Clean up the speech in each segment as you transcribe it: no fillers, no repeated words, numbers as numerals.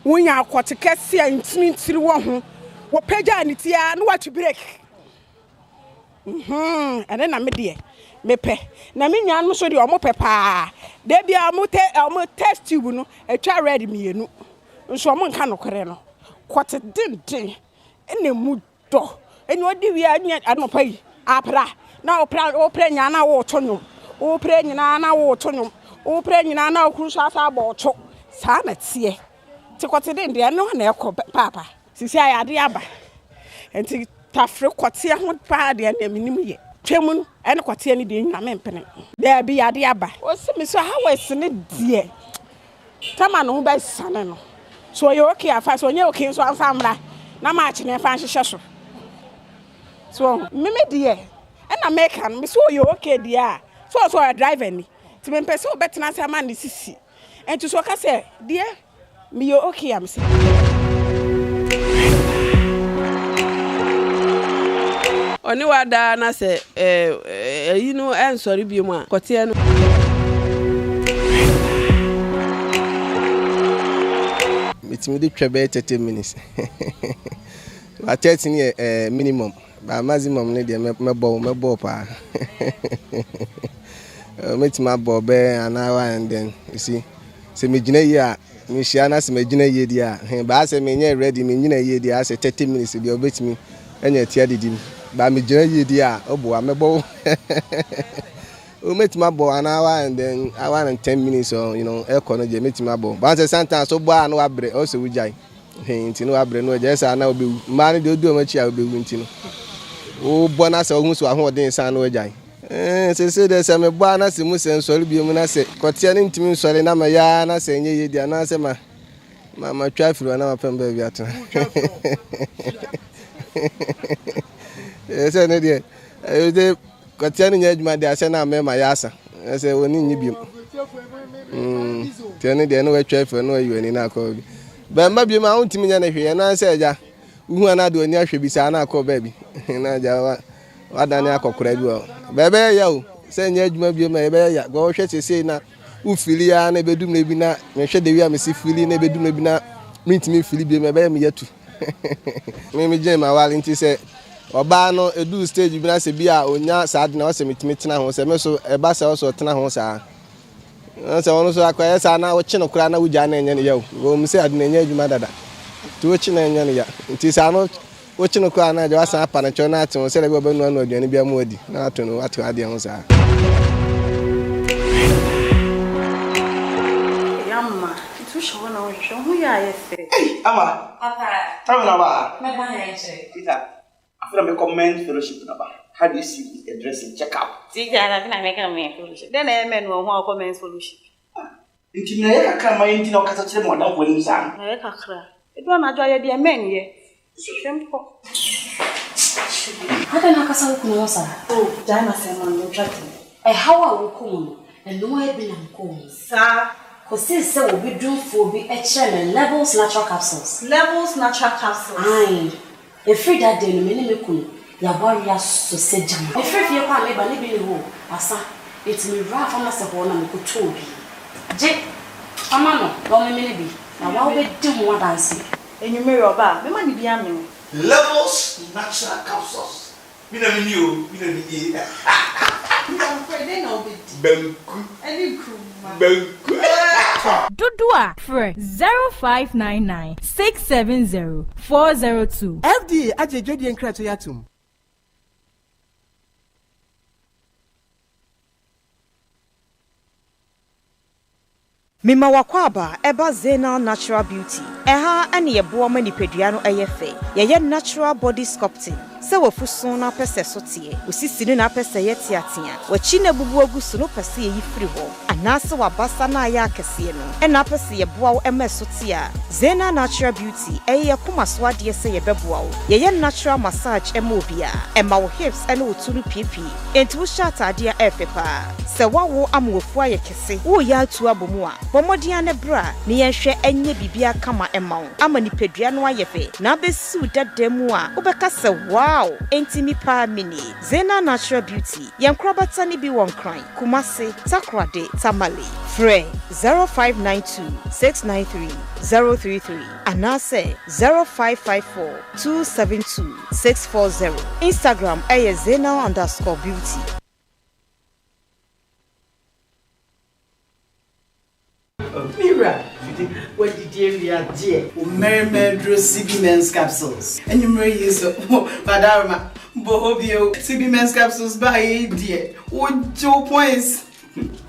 When you are quite a cassia and Smith one what Pejanitia, no what to break. And then I'm a dear. Mepe. Naminya no so the omo pepa. There be a mote test you no a try ready me no. So among cano coreno. Quite a din. And the mood do. And what do we are yet? I don't pay. Apra. Now plan open yana water no. Open yana water no. Open yana crucial about chok. Sanet see. Take what it in there no one echo papa. Since I had the abba. And take Tafro Quatia won't party and the minimum. Chemun and Quatiani being a man. There be a diaba. What's Miss Howard, dear? Taman no by son. So you're okay, I fast when you're okay, so I'm family. Now marching and fancy shashu. So, Mimi dear, and American, Miss, you're okay, dear. So I drive any. To me, so better than a man this is. And to so I say, dear, me, you're okay, I'm saying. Oni wada na se you know sorry bi mu a kote no mitimi de twebe 30 minutes but 30 minimum but maximum ne de mebo pa mitimi abo be an hour and then you see se me gina yi a me hia na se me gina yi di a ba se me nye ready me gina yi di a se 30 minutes bi obetimi enya tia didim ba me gina yi di a obo amebo o metima bo an hour and then hour and 10 minutes or you know e kono je metima bo ba say sometimes so bo an wa bre o se wujai nti no abre no je say na obewu ma ne de odu o machi a obewu nti no o bo na se ohun so ahun odin san no wujai se de se me bo na se mu se nsori bi mu na se kote ne ntimi nsori na ma ya na se nye yi di na se ma traffic na ma pem ba bi atena se ne de kote ne nya adwuma de ase na me ma ya asa se woni nyi bi tiene de no we traffic no we ni na ko bi ba ma bi ma untimi nya na hwe na se ja uhu ana de oni ahwe bi sa na ko ba bi na ja wadane akokora bi o bebe ya o se nya adwuma bi ma bebe ya go hwe sese na ufili ya na bedum na bi na me hwe de wi a me si fili na bedum na bi na mintimi fili bi ma be me yatu me je ma wali nti se oba no edu stage bi na se bi a onya sad na o se mitimi tena ho se me so e ba se o so tena ho sa se wono so akwaya sa na wo chi no kura na wuja na enya ne ya o me se adu na enya adwuma dada to wo chi na enya ne ya nti sa no wo chi no kura na je wasa apa na cho na ati se le go be no no aduane bia mu odi na ato no ati ade ho sa yamma tu sho na o sho hu ya yefe ama papa tamina ba me ba ya che Peter after me comment fellowship na ba how do you see the dressing check up Tija na me ka me fellowship then e me no ho comment fellowship nti na ye kakra ma nti na okata kire mo dan ko ni sa na ye kakra e do na jo ye de men ye simple hata na kasa ku no sa jana se man no trati hawa wo ku no no e bi na ko sa ko se obi dunfo bi e chere levels natural capsules ai e free that day no me ni me ku ya warrior so se jam e free fie kwa me ba ne bi ni ho asa it me ra fa na se ho na me ko tobi je amano no me ni bi na wa we di mo dance enyumere oba me ma ni bi ame levels natural capsules mi na mi ni o mi na mi e I'm afraid no be banku any crew banku Dudua Fre 0599 670 402 FD ajejodi enkrato yatum Mima wakwaba eba Zena Natural Beauty. Eha ane yeboa manipedua no eyefe. Ye natural body sculpting. Se wafuso na pese sotie. Osisi na pese yeti atia. Wachi na bubu agusu no pese ye firi ho. Anase wabasa na ya akese no. Ena pese yeboa wo ema sotia. Zena Natural Beauty eye kuma so ade se ye beboa wo. Ye natural massage ema obia. Ema wo hips ene otunu pipi. Enti wo shata ade a efepa. se wawo amwofu aye kese wo ya atu abomu a bomodia ne bra ne yenhwe enye bibia kama ema wo ama nipadua no ayefe na besu dademu a obeka se wow entimi pa mini Zena Natural Beauty yankrobata ni bi won kran Kumasi Takrade Tamale Frey 0592 693 033 anase 0554 272 640 Instagram Zena_beauty. Mira, what did you dear? Merry CB Men's Capsules. And you may use Madama Bohobio CB Men's Capsules by dear. What 2 points?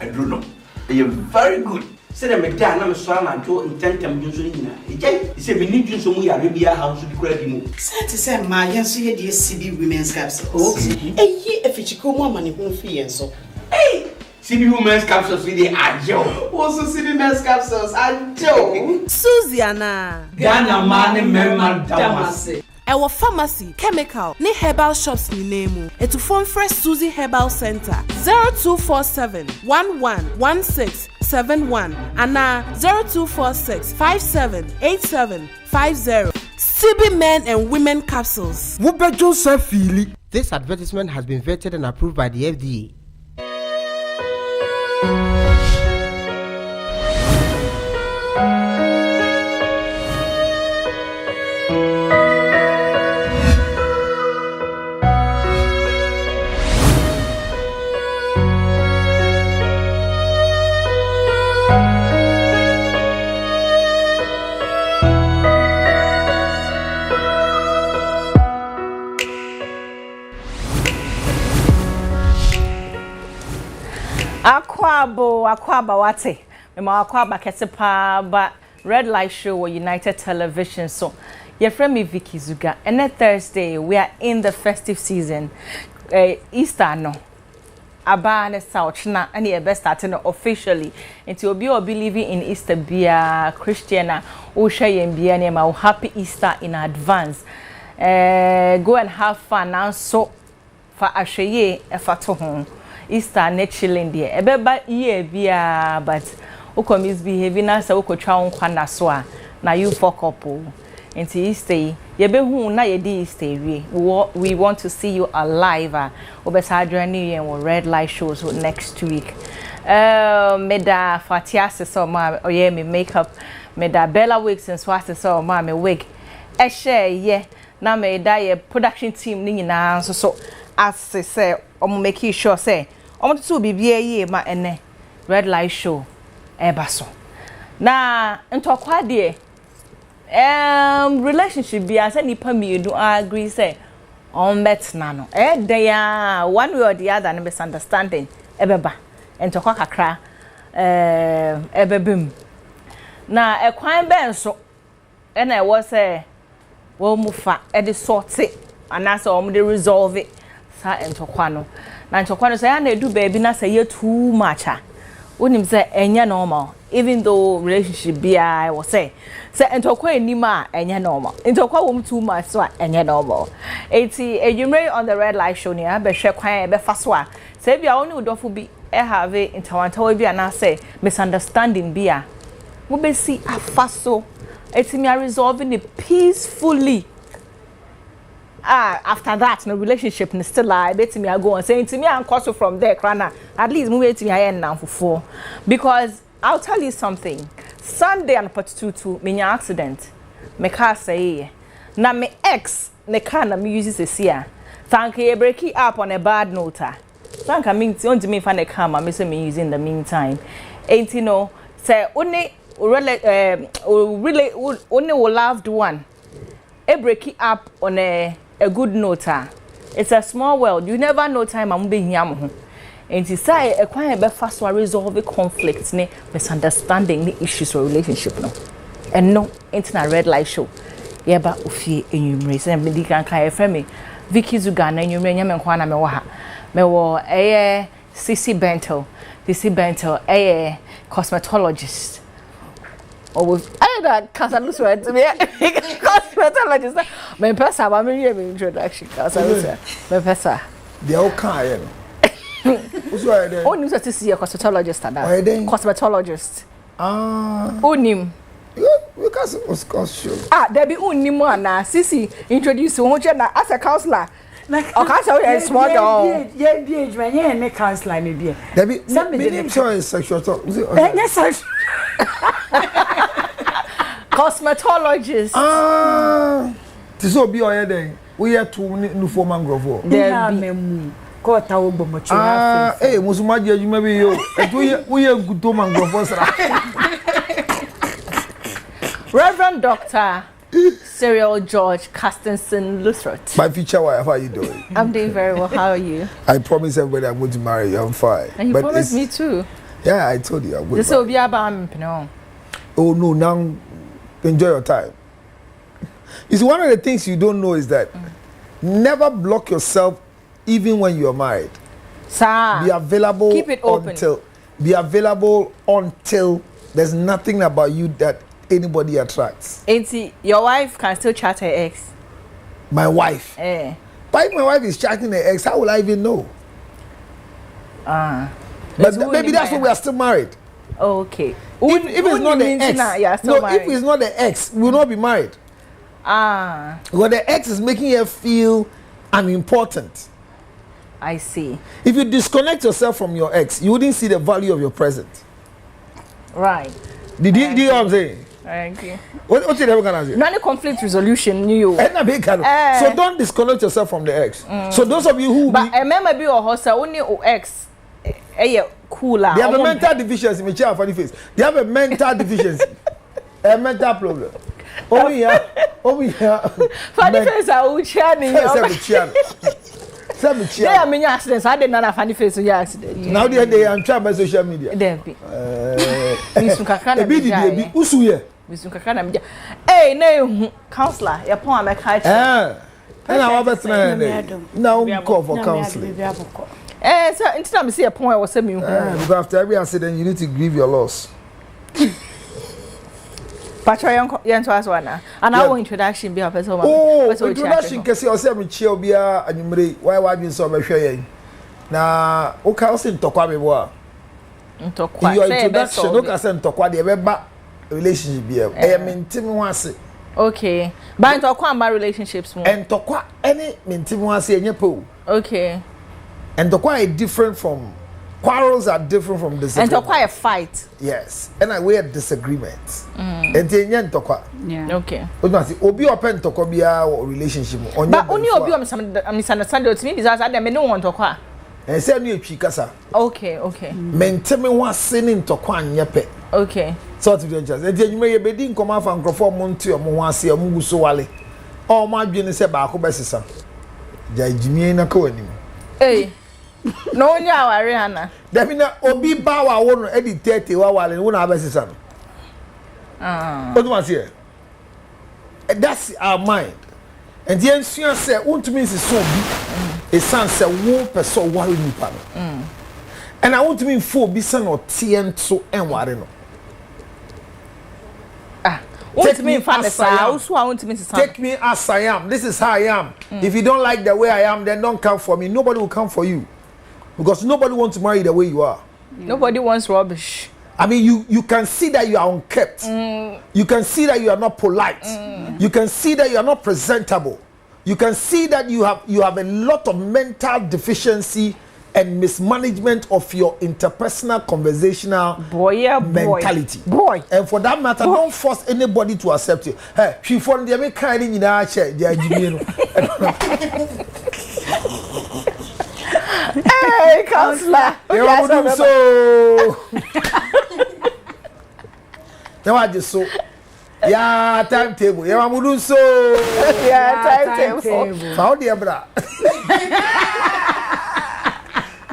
I don't know. You're very good. Said I'm a dan, I'm a swam and to intent I'm using. He said, we need you so we are Arabia house to be credible. Sad to say, my yes, you dear CB Women's Capsules. Oh, a year if it's a cool woman in one fee and so. Hey! CB Women's Capsules with the Ajo. Also, CB Men's Capsules, Ajo. Susiana. Ghana man, Merman Damase. Our pharmacy, chemical, ni herbal shops ni name. Et to form fresh Susie Herbal Center 0247 111671 and 0246 578750. CB Men and Women Capsules. This advertisement has been vetted and approved by the FDA. Akwaba wate. Mema akwaba kesepa ba red light show or United Television. So, your friend me Vicky Zuga. And then Thursday we are in the festive season. Easter no. Aba ne South na and the best starting officially. Into obi believing in Easter bia Christiana o share yen bia ne ma happy Easter in advance. Go and have fun now so for asheye efato home. Easter ne chilling there. Ebeba year bia but uko misbehaving na se uko twa nkwa na so a na you fuck up o. Enti Easter ye be hu na ye di Easter we want to see you alive. Obesa journey yen wo red light shows next week. Me da Fatia se so ma oye me makeup me da Bella Wigs and Swasta so ma me wig. Share ye na me da ye production team ni nyina so as say make sure say omo to bibia ye ma ene red light show ebaso na ntokwa de relationship bia say nipa mienu agree say on betna no dey one way or the other no misunderstanding ebeba ntokwa kakra ebebem na ekwan ben so ena e wo say wo mufa e de sorte anase omo de resolve it sa ntokwa no na ntokwa no say na edu baby na say ye too much onim say enya normal even though relationship bia was say ntokwa enima enya normal ntokwa wom too much so enya normal eti ejumre on the red light show ni be hwe kwan e be fa so a say bia oni udofo bi e have intawantawa bia na say misunderstanding bia wo be see afaso eti me resolving it peacefully. After that, no relationship is still like bet me I go and saying to me and cost from there, Krana. At least move it to me I end now for 4. Because I'll tell you something. Sunday and part 2 me accident. Me car say na me ex ne car na me uses this year. Thank you break it up on a bad note. Thank I mean to me find a car me say me using in the meantime. Ain't you know say only really only loved one. A break it up on a good note. It's a small world. You never know time I'm being yam. And to say a quite be fast to resolve the conflicts, misunderstanding the issues or relationship no. And no internet red light show. Yeah, but ufi enumerate and me can kai frame Vicky Zugana enumerate nyame nkwana me wo ha. Me wo CC Bento cosmetologist. Or with either Casalus went to me cosmetologist. My person, I'm in introduction. Casalus, my person. The old car, Who's why then? Onim to see a cosmetologist at Why then? Cosmetologist. Ah. Onim. Because it was cost you. There be Onim na Sisi introduce you as a counselor. Okay, so it's small dog. Yeah, me counselor maybe. There be some sorry sexual talk. Yes, sir. Cosmetologist. Ah. This will be all then. We are two new for mangrove. There be. Ah, hey, Musumaji, you may be you. We are good to mangrove. Reverend Dr. Cyril George Carstensen Luthrot. My future wife, how are you doing? I'm doing very well. How are you? I promise everybody I'm going to marry you. I'm fine. And you promised me too. Yeah, I told you I'm going this will be about no. Oh no, now enjoy your time. You see, one of the things you don't know is that never block yourself even when you're married. Sir, be available. Keep it open. Be available until there's nothing about you that anybody attracts. Auntie, your wife can still chat her ex. My wife? Eh. But if my wife is chatting her ex, how will I even know? But maybe that's why we are still married. Okay. If it's not the ex, if it's not the ex, we will not be married. Because the ex is making her feel unimportant. I see. If you disconnect yourself from your ex, you wouldn't see the value of your present. Right. Do you know what I'm saying? I agree. What you never gonna say? None of conflict resolution, you. So don't disconnect yourself from the ex. So those of you who but remember be your host only ex cooler. They have a mental deficiency, me chair funny face. They have a mental deficiency. A mental problem. Oh yeah. Funny face I will chair me. They are many accidents. I did not have funny face in accident. Now they are trying by social media. There be. Hey, no, counselor, your poem I catch. And I was now call for counseling. So instead of see a point, I was saying, because after every accident, you need to grieve your loss. Patrick, you answer us one now. And our introduction be a person. Oh, introduction, because you say, Michelle, be a and you may why you so much. Now, okay, I'll send to Kwame. Your introduction, look at Send to Kwame, relationship here. I am intimate once. Okay, but to acquire my relationships more. And to acquire any intimate once in your pool. Okay. And to acquire different from quarrels are different from disagreements. And to acquire a fight. Yes. And we have disagreements. And then to acquire. Yeah. Okay. Obi open to acquire relationship. But only Obi misunderstanding to me because I don't want to acquire. And say no chikasa. Okay. Menteme wa sinin to kwa nyepe. Okay. So to the just. And you may be din come out from crofo montu omo ho ase omo so wale. O ma dwene se ba ko besesa. Ja jimie na ka wanim. Eh. No nya aware hana. Da bi na obi ba wa wo no e di 30 wa wale wo na besesa no. What do I say? That's our mind. And the answer say untumi is so bi. A son say wo person worry nipa no. And I want to mean for be son or tien so en worry no. Take me as I am. Also, I want to mean take me as I am. This is how I am. If you don't like the way I am, then don't come for me. Nobody will come for you. Because nobody wants to marry the way you are. Nobody wants rubbish. I mean, you can see that you are unkept. You can see that you are not polite. You can see that you are not presentable. You can see that you have a lot of mental deficiency and mismanagement of your interpersonal conversational mentality. Boy. And for that matter, don't force anybody to accept you. Hey, she found the make kind in our chair. Hey, counselor. So. Now I just so. Yeah, timetable. Yeah, I'm doing so. Yeah, timetable. Found the bra.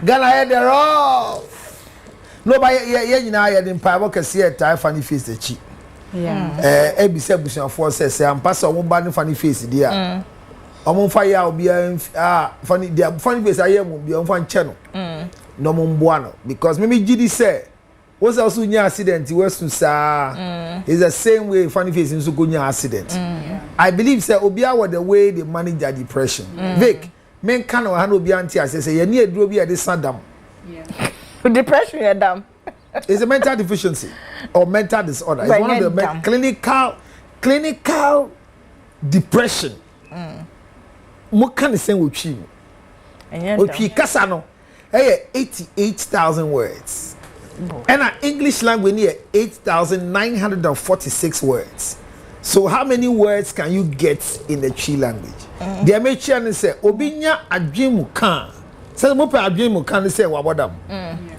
Gonna head there off. No, but you know, I didn't pay work see a tie funny face the cheap. Yeah. Ebi se busan for say I'm pass on ban funny face there. Omo fire will be funny there funny face I am be on fan channel. No mo mboa because maybe GD say what's also near accident was to say is the same way funny face in so go near accident. I believe say obia was the way they manage their depression. Vic men can no hand obi anti say ye na eduro bi e de sadam Depression, yeah, damn. It's a mental deficiency or mental disorder. It's one of the clinical depression. What can you say with you? With you, Kasano, 88,000 words. And our English language near 8,946 words. So how many words can you get in the Chi language? The American say, Obinya adwimu kan. Say mo pe adwimu kan say wabodam.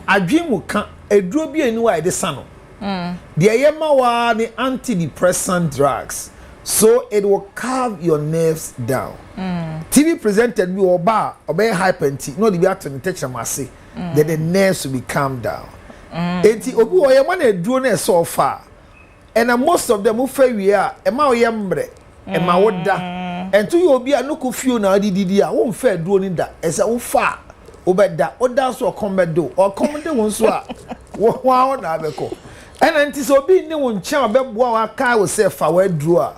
Adwimu kan edrobi enu a de sano. The yema wa the antidepressant drugs. So it will calm your nerves down. TV presented me oba hypertension. No, the be at the teacher must say that the nerves will be calmed down. Enti obi o yema na edro na so far. And most of them who fail we are, Emma Yambre, Emma Woda, and to you be a no confuse now, Didia, won't fair doing that as a far over that, or that's what combat do, or command one swap. Wow, Nabeco. And antisobi no one charm about what car will say for a drawer.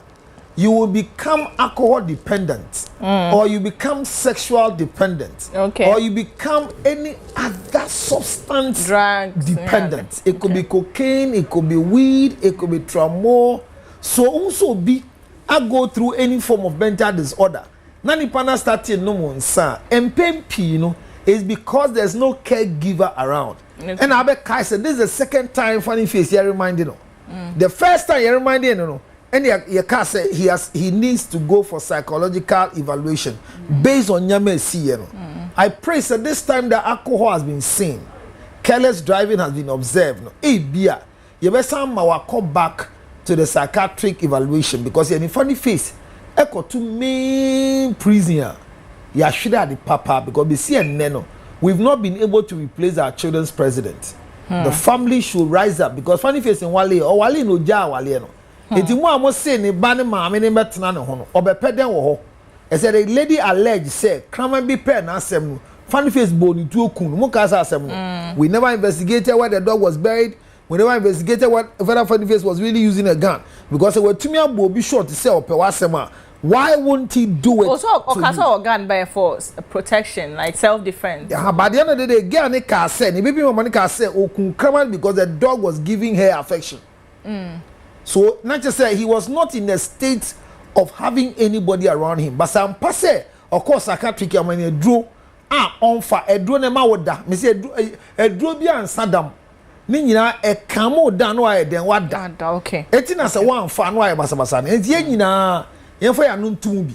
You will become alcohol dependent, or you become sexual dependent, or you become any other substance dependent. It could be cocaine, it could be weed, it could be trauma. So also I go through any form of mental disorder. Nani pana starting no one sa. MPP, is because there's no caregiver around. And I bet Kai said this is the second time funny face you're reminding. The first time you're reminding, and your car said he needs to go for psychological evaluation based on Yame CN. I pray that this time the alcohol has been seen, careless driving has been observed. Hey, beer, you better come back to the psychiatric evaluation because you're in funny face. Echo to main prisoner. You should have the papa because we see Neno. We've not been able to replace our children's president. The family should rise up because funny face in Wale or Wale no ja Wale no. Eti mo amo say ne ba ne maame ne betena ne ho no obepeden wo ho e say the lady alleged say krama bi pen na asem no funny face boni tu okun mo ka sa asem no we never investigated where the dog was buried, we never investigated what whether funny face was really using a gun because we tumi abo bi short say ope wa asem a why won't he do it also okasa organ by for protection like self defense but the end of the day girl ne ka say ne bibi mo money ka say okun krama because the dog was giving her affection. So, not just say he was not in a state of having anybody around him. But some passe, of course, psychiatric, I mean, a draw, on fire, a draw, a mawoda, me say, a draw, and Saddam. Nina, a camo down why then what that? Okay. Etina sa one fan why Basabasan. And Yenina, Yenfaya nun tumbi.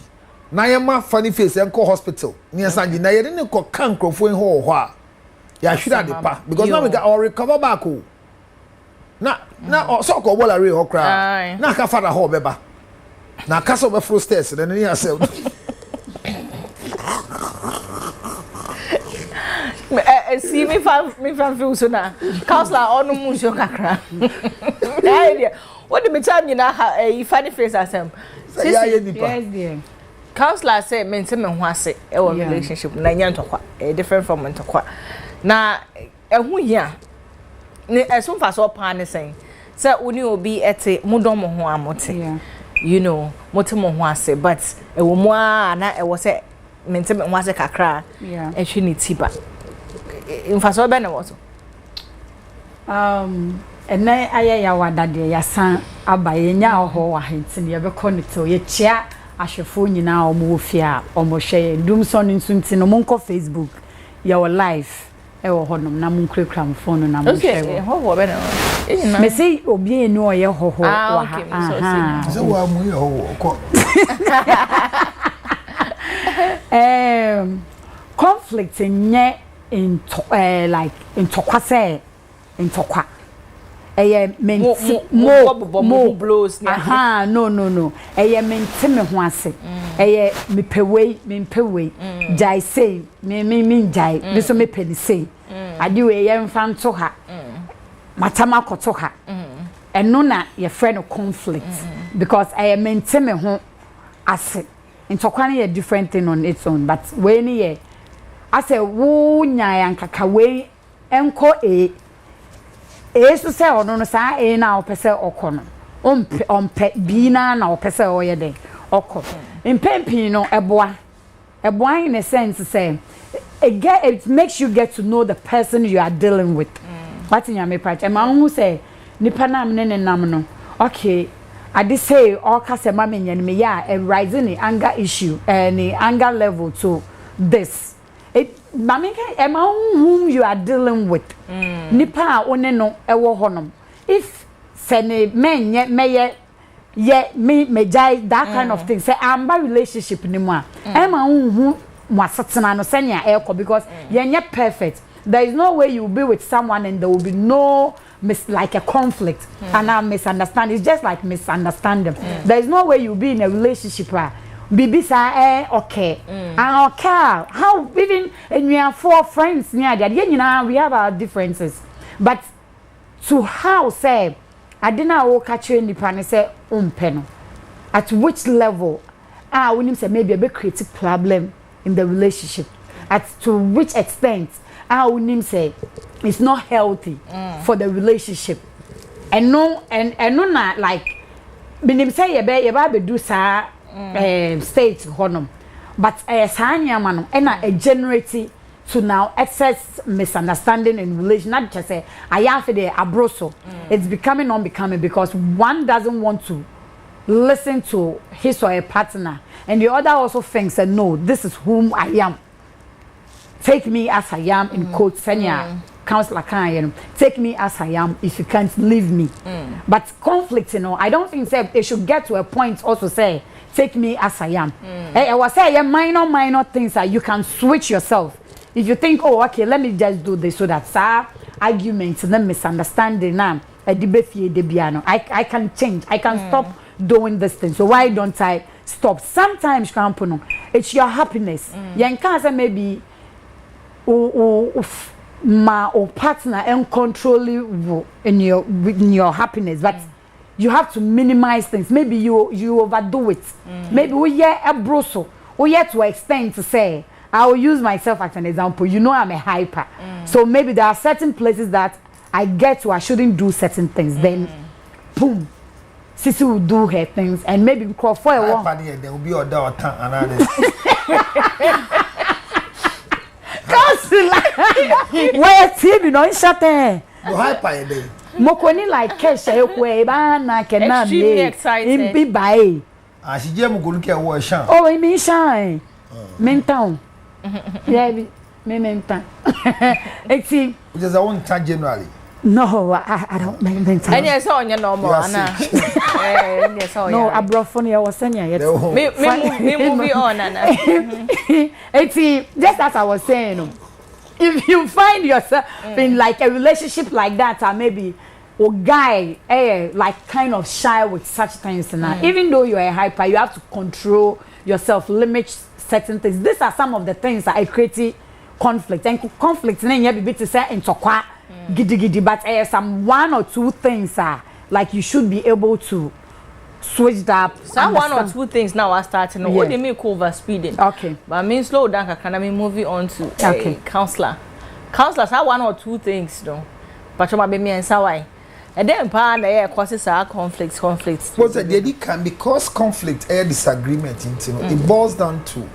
Nayama funny face and call hospital. Near Sandy, na didn't call cancro for in whole. Ya should have the pa because now we got our recover back. Na so ko bola re okra na ka fada ho beba na ka so be frosters na ni asel see me fan feel so na counselor onu mu so kakra idea what the time you na funny face asem yes dear counselor say mense me ho ase e wo relationship na nya ntokwa different from ntokwa na ehu hia ne esun fa so pa ne sen say oni obi ete mudom ho amote you know mote mo ho ase but e wo mu a na e wo say mente me ho ase kakra e hwe ni tiba in fa so be ne wo so ene aye ya wadade ya san abaye nya ho wa hintin ye be connect ye chia ahwefo nyina omo ofia omo hwe dumson nsunti no monko Facebook your life ewo honom na munkrekram phone na mo hwe ho ho be na me say obi enu oye ho ho wa ha so wa mu ye ho ko conflict nye into like intokwa say intokwa mo blows no mente me ho ase me pewei jai say me jai me so me peni say ade we mfa nto ha matama koto ha eno na ye friend conflict because mente me ho ase ntokwa na ye different thing on its own but we ni ye ase wo nya yankaka we enko so say ono no sa na opese okono ompe bi na opese oyede okọ impempi no eboa in a sense say it makes you get to know the person you are dealing with. What in your me part? And my own say, nipa na me ne nam no. Okay, I did say all kase mama me yeah, a rising the anger issue and the anger level to this. It mama among whom you are dealing with. Nipa one no ewo honom. If sene men ye me jai that kind of thing. Say I'm by relationship anymore. Emma who wasatana no senya eko because you're perfect. There is no way you'll be with someone and there will be no like a conflict and a misunderstanding. It's just like misunderstanding. There is no way you'll be in a relationship where Bibi say okay. And okay, how even and we are 4 friends near that. Yeah, we have our differences. But to how say I didn't know catch you in the pan and say umpeno. At which level when you say maybe a bit create a problem in the relationship. At to which extent when you say it's not healthy for the relationship. And no not like when say you be do sa state honum. But sanya mano a generating to now excess misunderstanding in relation. Not just say I have the abroso. It's becoming unbecoming because one doesn't want to listen to his or her partner, and the other also thinks that no, this is whom I am. Take me as I am in quotes. Senya counselor can take me as I am if you can't leave me. But conflict, I don't think it should get to a point also say take me as I am. I was say minor things that you can switch yourself. If you think, oh, okay, let me just do this so that arguments and then misunderstanding now, I can change. I can stop doing this thing. So why don't I stop? Sometimes, it's your happiness. You can say maybe my partner and control you in your happiness, but you have to minimize things. Maybe you overdo it. Maybe we a broso. We yet to extend to say. I will use myself as an example. I'm a hyper. So maybe there are certain places that I get to, I shouldn't do certain things. Then, boom, Sissy will do her things. And maybe because for a while. There will be a doubt. Where TV no shut there. No hyper day. Mokoni like Kesha, where Bana cannot be excited. In be by. She jam go look at what shine. Oh, I mean, shine. Mentown. Yeah, me mentown. It's just I want to generally. No, I don't mentown. And yes, on your normal, Anna. No, I brought funny. I was saying yet. Me movie on, Anna. It's just as I was saying. If you find yourself in like a relationship like that, or maybe a guy like kind of shy with such things, even though you're a hyper, you have to control yourself, limit certain things. These are some of the things that I create conflict. And conflict then you be to say into kwa giddy, but some 1 or 2 things are like you should be able to switch that up. Some 1 or 2 things now are starting. Yeah. What do you mean over speeding? Okay. But I mean slow down. Can I mean moving on to counselor? Counselors have 1 or 2 things though. But you might be me and Sawai. And then causes our conflicts. But the can because conflict disagreement it boils down to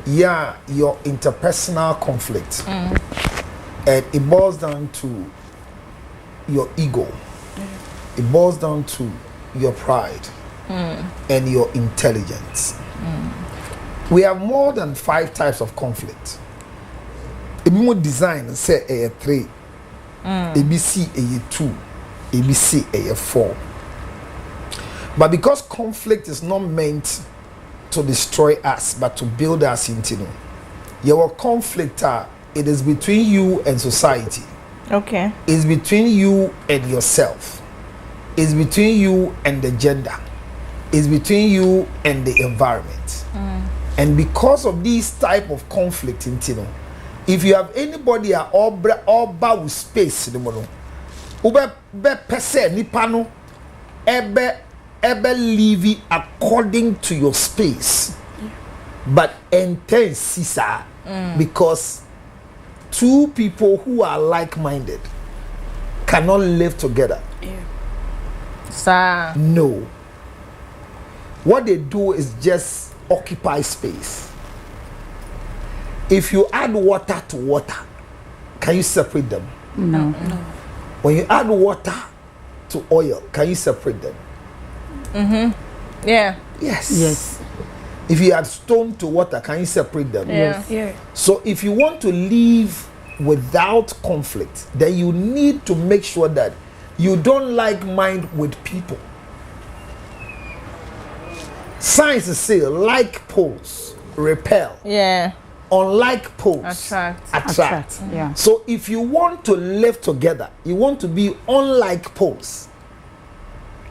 your interpersonal conflict. And it boils down to your ego. It boils down to your pride and your intelligence. We have more than 5 types of conflict. If you design say a 3, ABC a 2, ABC a 4. But because conflict is not meant to destroy us, but to build us into your conflict, it is between you and society. Okay. It's between you and yourself. It's between you and the gender. It's between you and the environment. And because of these type of conflict, if you have anybody all about space, ube pese nipano ebe live according to your space, but intense sisa because 2 people who are like-minded cannot live together. Sir. No. What they do is just occupy space. If you add water to water, can you separate them? No. When you add water to oil, can you separate them? Yeah. Yes. If you add stone to water, can you separate them? Yes. Yeah. So if you want to live without conflict, then you need to make sure that you don't like mind with people. Science say like poles repel. Yeah. Unlike poles attract. Yeah. So if you want to live together, you want to be unlike poles.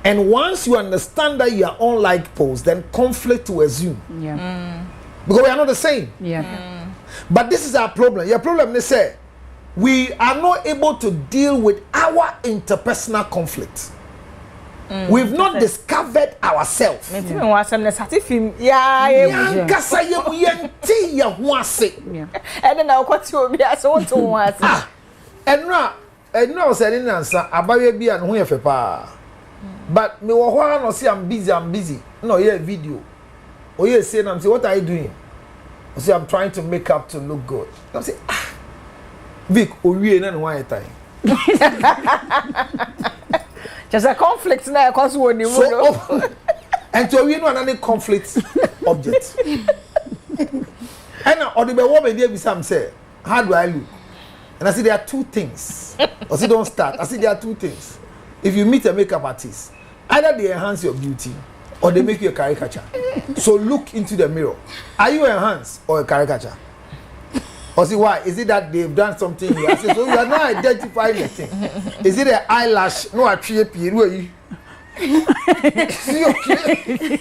And once you understand that you are unlike poles, then conflict will assume. Yeah. Because we are not the same. Yeah. But this is our problem. Your problem is say we are not able to deal with our interpersonal conflict. We've not discovered ourselves. And now said in answer about be and who pa. But me no say I'm busy. No, yeah, video. Oh yeah, saying I'm say what are you doing? I say I'm trying to make up to look good. I say Vic, we ain't one time. Just a conflict now cause one you know. And to we know another conflict object. And or the woman there be some say, how do I look? And I say there are two things. I say don't start. I say there are two things. If you meet a makeup artist, either they enhance your beauty or they make you a caricature. So look into the mirror. Are you enhanced or a caricature? Or see why? Is it that they've done something here? I say, so you are not identifying the thing. Is it an eyelash? No, a tree period. See, okay.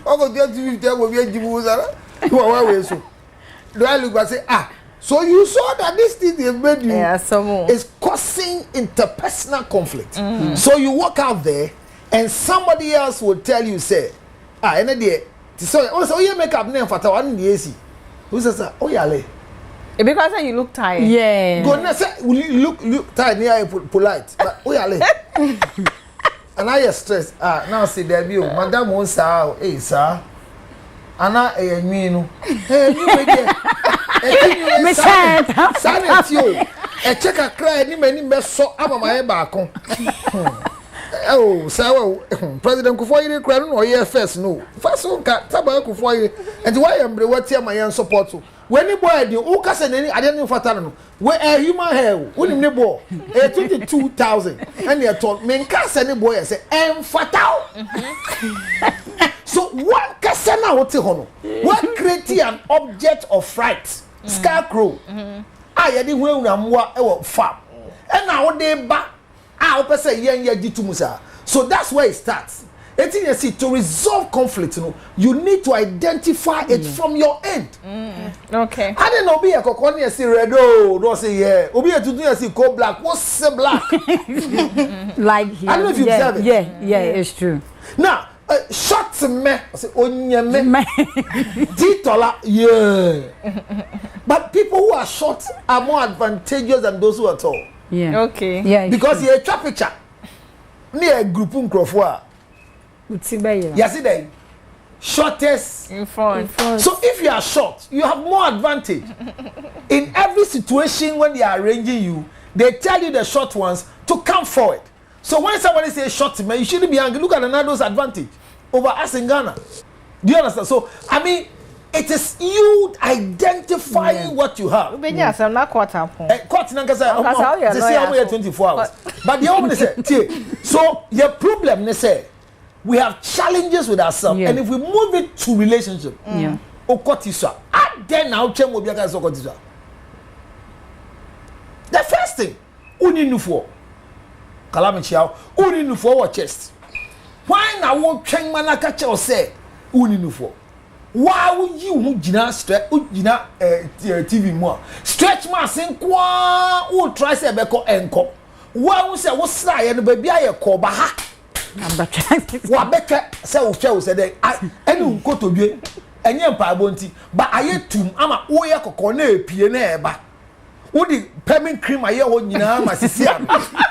I'll go to there will be a jibuza. Do I look and say, so you saw that this thing they made you is causing interpersonal conflict. So you walk out there and somebody else will tell you, say, and then so you make up name for one in the AC. Who says, oh, yeah, because you look tired. Yeah. Go say look tired near polite. But oh yeah. And I stress. Now see there be madam won sa eh sir. Ana no. Eh you me there. Me say sanity o. E check a cry ni mani me so amama e ba kon. Oh, so President Kufuor cry no ye first no. First one ka taba Kufuor and why am what here my support to. When you boy the who can say I didn't fatter no. Where a human hair, when you boy 22,000 and you told me can say boy say fatal. So one can say now what hono. What create an object of fright? Scarecrow. I didn't when I'm farm. And now they back out say yen. So that's where it starts. To resolve conflict, you need to identify it from your end. Okay. I didn't know be a coconia see red. Don't say yeah. Obi a to do see cold black. What's the black? Like here. I don't know if you observe it. Yeah, it's true. Now, short me. I say onya me. Titola, yeah. But people who are short are more advantageous than those who are tall. Yeah. Okay. Yeah. Because you're a picture. Near a group of yes, it is. Shortest in front. So if you are short, you have more advantage. In every situation when they are arranging you, they tell you the short ones to come forward. So when somebody says short man, you shouldn't be angry. Look at another's advantage over us in Ghana. Do you understand? So I mean, it is you identifying what you have. Yes, I'm not caught up. Caught 24 hours. But the only say, so your problem is say. We have challenges with ourselves, and if we move it to relationship, okotisa. Then now change will be against okotisa. The first thing, uninufo, kalamichiao, uninufo or chest. Why now won't change manakacha or say uninufo? Why would you jina stretch ujina TV more? Stretch my sink kwa u try say beko enko. Why would say what's say and baby I call baha? Wabeka say o hwe o say dey enu nko to dwe enye mpa abonti ba aye tum ama wo ye kokko na epie na eba wo di peppermint cream aye ho nyina ma sisi am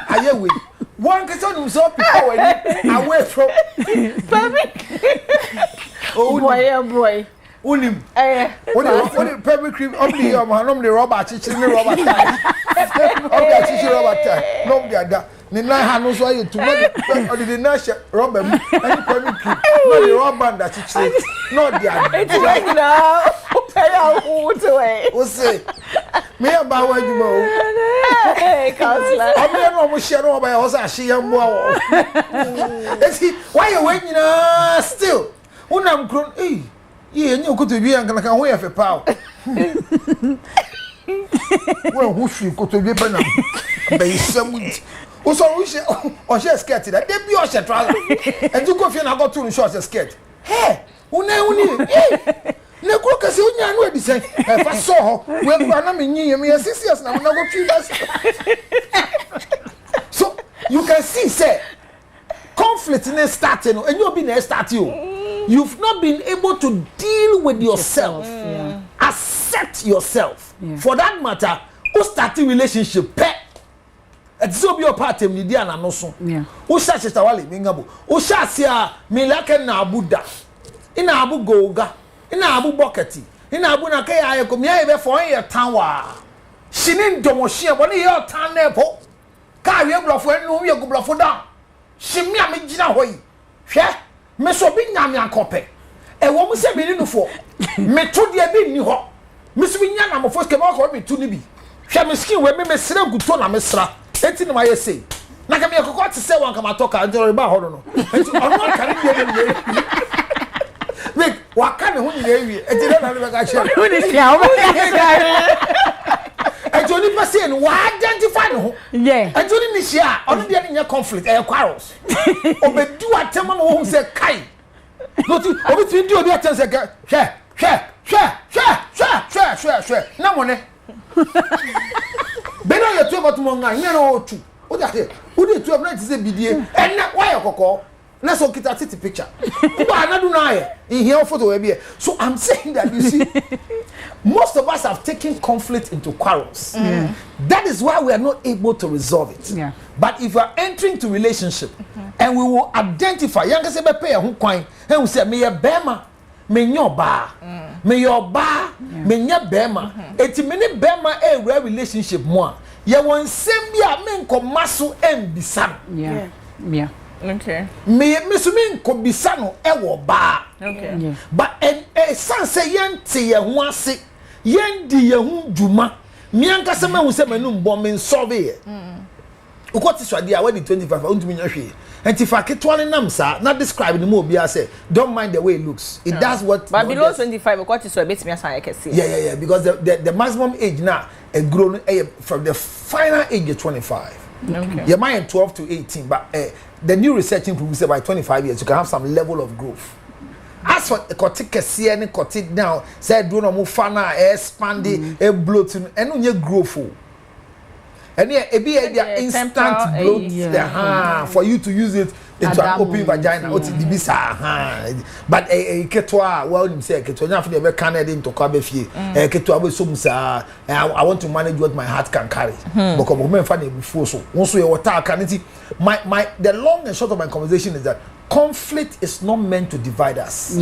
aye we one kese no so people we away from peppermint oh boy Unim. What pepper cream of the rubber chicken rubber tie. Rubber tie. No, the other. Nina Hanos why you to or the Nasha rubber and pepper cream. No, the rubber that chicken. Not the other. It's like now. Pay out away. What's say? Me about where you go. Hey, counselor. I'm not almost sure about us. She am well. Why you waiting still? When I'm grown, hey. Yeah, you go to be and can wear for power. Well, who should go to be banana? Bay some also, we share or share skirt that they be your trouser. And you go for an got two shorts a skirt. Hey, who know? Hey, no, because you know this. If I saw her, when I'm in me 6 years now, I'm not 3 years. So you can see, say, conflict in starting, and you've been starting. You've not been able to deal with yourself. Accept yourself. For that matter, who started relationship pet? It's so be your party me dia na no so. Who start sister wale mingabo. Who start sia me like na abuda. Ina abu goga. Ina abu boketi. Ina abu na kai aye ko me aye be for your town wa. Shinin domo shia boni your town na po. Ka we blofo enu we go blofo down. Shimi a me gina hoyi. Hwe me so bi nyame ankope e wo mu se bi ni nufo me to de bi ni ho me so bi nya na mo fo ske ba ko me tu ni bi hwe me skin we me sra guto na me sra enti na ma ye sei na ka me kokko te se wan ka ma to ka njoro ba ho no enti ono ka ni ni Wait, what kind of one you enti na na ka share who ni sia o and you need to say no identify no yeah and you need to share on the any conflict quarrels obedu atema no who say kai no ti obi do obi atem say share na mo ne be no you two about mo nga nya no two o da say who dey two of night say bidie and why kokko let's look at the picture. In here photo so I'm saying that you see most of us have taken conflict into quarrels. That is why we are not able to resolve it. But if we are entering to relationship and we will identify younger say pay who coin and we say me a bema me your bar me your bar me nya bema eti me ne bema a relationship mo ye won sem bia me nkomaso embisa yeah okay me so me nkobisa no e wo ba okay but san say yente ye ho ase yendi ye ho djuma me ankasa ma hu se manum bo me solve ye ukoti swade a we 25 untumi nya hwe enti fa ketwa ne nam sa na describe the mo bia say don't mind the way it looks it does what but below 25 ukoti so betimi asan ye kese yeah because the maximum age now grown from the final age of 25 okay your mind 12 to 18 but the new research improves by 25 years you can have some level of growth as for kotik kese and kotik now say do no mo fana expand e bloating and no growth and e be instant bloat for you to use it into an open vagina or the bisa but ketwa well him say ketwa nya for the Canada into kwabe fie ketwa we so musa I want to manage what my heart can carry because me fa na ebufu so won so ye water can my the long and short of my conversation is that conflict is not meant to divide us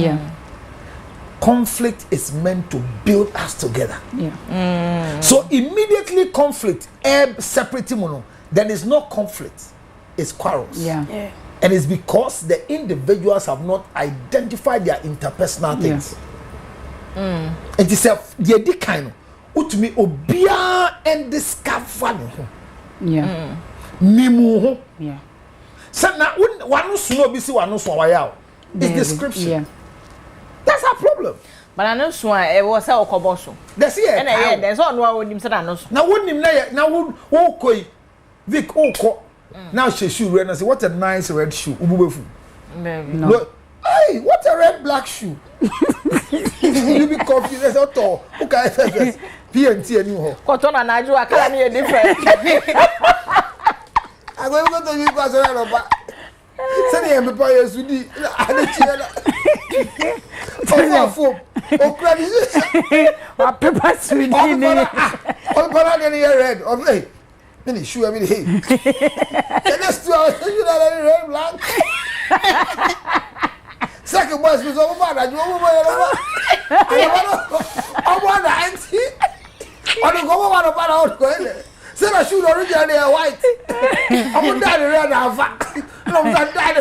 conflict is meant to build us together so immediately conflict separating mono then is no conflict it's quarrels and it's because the individuals have not identified their interpersonal things. And it's the kind of me obia and discover nimu so now one no be see one no so why it's description that's our problem but I know so e was say okoboso that's here and there's all no wonim say that no now wonim na wo koi Vic oko now she shoe red and say what a nice red shoe ububefu no hey what a red black shoe you be confused at all okay FFS PNT anymore cotton and aju akala me different I go to you pass on over say the empire yesu di ade chiela oh credit wa paper sweet ni on para ni red on hey then he shoe every day let's do you know red black Second boys was over bad. You over I don't go over about out. Said I should originally white. I'm going to die around our fact. I'm going to die.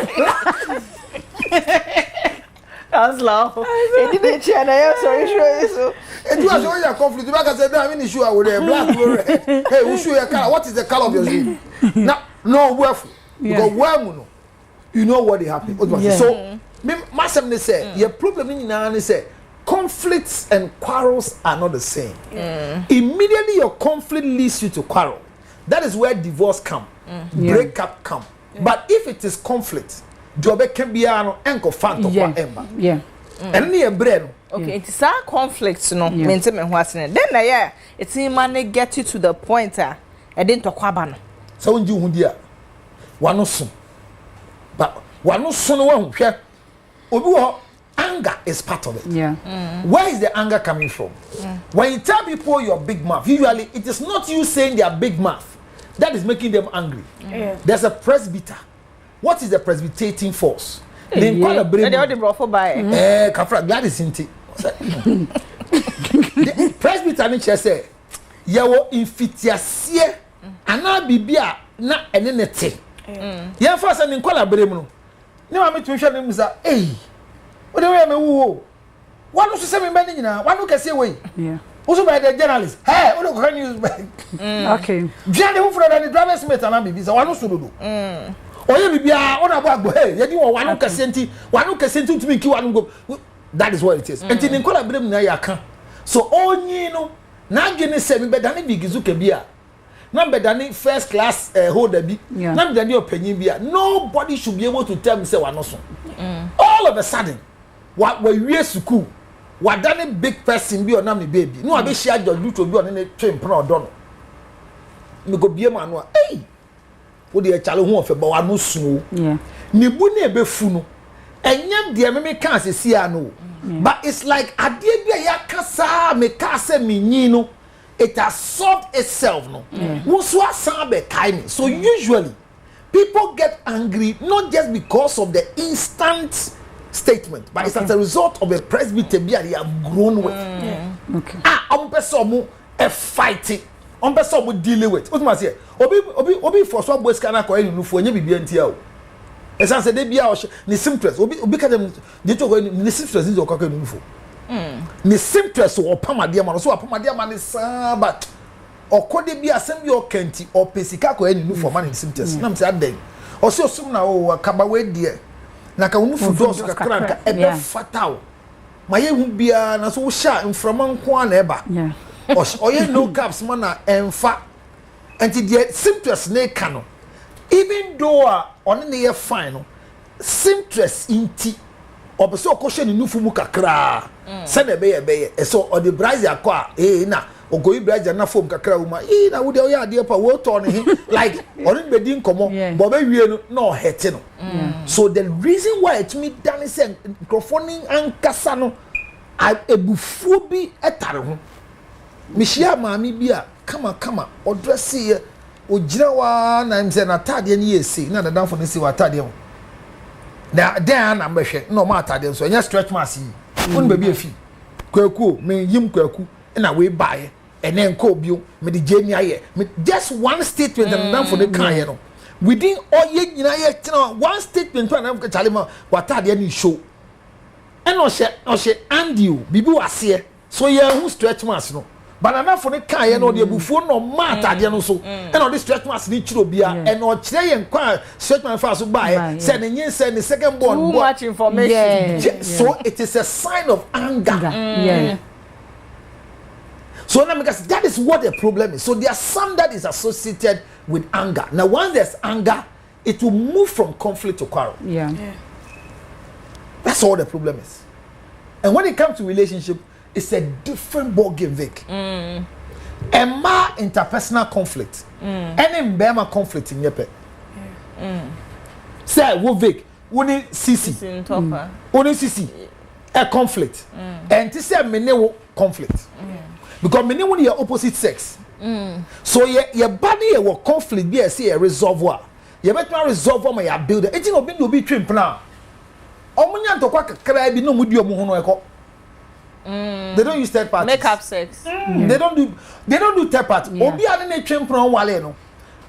That's low. It didn't change. I'm sorry, sure. It was always a conflict. Like I said, I'm in issue with a black or red. Hey, who show your color? What is the color of your skin? No, worth. Because where you know what happened. So, my son say, your problem in now say conflicts and quarrels are not the same. Immediately your conflict leads you to quarrel. That is where divorce come, breakup come. But if it is conflict, job can be an anchor fan of whatever. And near brain. Okay, it's a conflict, no. Maintain what's in it. Then, it's in money get you to the point. I didn't talk about. So when you dear, one no soon, but one no soon one share. Anger is part of it. Where is the anger coming from? When you tell people you're big mouth, usually it is not you saying they are big mouth that is making them angry. There's a presbyter. What is the presbytating force? They call a brain. They brought for by. Kafra, glad is in the presbyter nature say, "Yawo infitiasie, ana bibia na enenete." Yeah, first and in call a brain. No, I'm to show them that. Hey, what do we mean? One who say me bending now. One who can say way. Also by the journalist. Hey, what do you use by? Okay. Jenny who for the driver's mate and I'm so one who should do. Oye bibia on about go hey you one who can send to me one go. That is what it is. And in call a brain na ya kan. So all you know na gene say me better than big zuke bia. Number than first class holder be. Number than your opinion be. Nobody should be able to tell me say one also. All of a sudden, what we school, what done a big person be or not me baby. No, I be share your little be on any train pro don. Me go be a man. Hey, what the challenge who of a bow no snow. Ni buni be funo. And yam dear me can't see I know. But it's like I did be a yakasa me kase me nino. It has solved itself no. So usually people get angry not just because of the instant statement, but it's as a result of a presbyter they have grown with. A fighting. Person dealing with. What must say? Obi for some boys can acquire you for any BNTL. As I said, they be our the symptoms. Obi can them they talk the symptoms is your cocker for. Ni symptoms or pamadia man so pamadia man is but or could they be assembly or kenti or pesika ko any new for man in symptoms na me say den o so sum na o kaba we die na ka unu fudo so kakra nka e be fatal maye hu bia na so sha mframa nko na eba o ye no gaps man na emfa anti the symptoms na ka no even though on ne ye fine no symptoms inti obeso okoshe ni nufu mu kakra se na be so o the brazil akwa na ogoyi brazil na form kakra uma na wo de o ya de pa wo to ne like orin be din komo bo be wie no hete no so the reason why it me dan say microphone ankasa no ebufuo bi etare ho mihia maami bi a kama o dress ye o gira wa na mse na tade ne yesi na dadan fo ne si wa tade ho na den na mbehwe no ma atade so nya stretch mass yi won ba bi afi kwaku me yim kwaku na we bae ene nko bio me de jeni aye me just one statement na dan for the kan ye no within all ye nyina ye tena one statement na am ka chale ma watade ni show eno she andio bibi wase so ye hu stretch mass no banana for the kan ye no de bufuo no ma atade no so eno de stretch mass ni chiro bia eno kire ye nkwa stretch mass fa so bae say ne nyin say ne second born too much information so it is a sign of anger. So now because that is what the problem is. So there are some that is associated with anger. Now once there's anger, it will move from conflict to quarrel. That's all the problem is. And when it comes to relationship, it's a different ball game, Vic. And my interpersonal conflict, any Bema conflict in Yepe. Say, wo Vic, only CC, only CC, a conflict, and to say many conflict. Because many when you're opposite sex. So your body will conflict be a reservoir. You better resolve my builder. It's not been to be trim now. omunya ntokwa kakra bi no mudi omu ho no eko. They don't use third parties. Make up sex. They don't do third party. Obi ade na twempron wale no.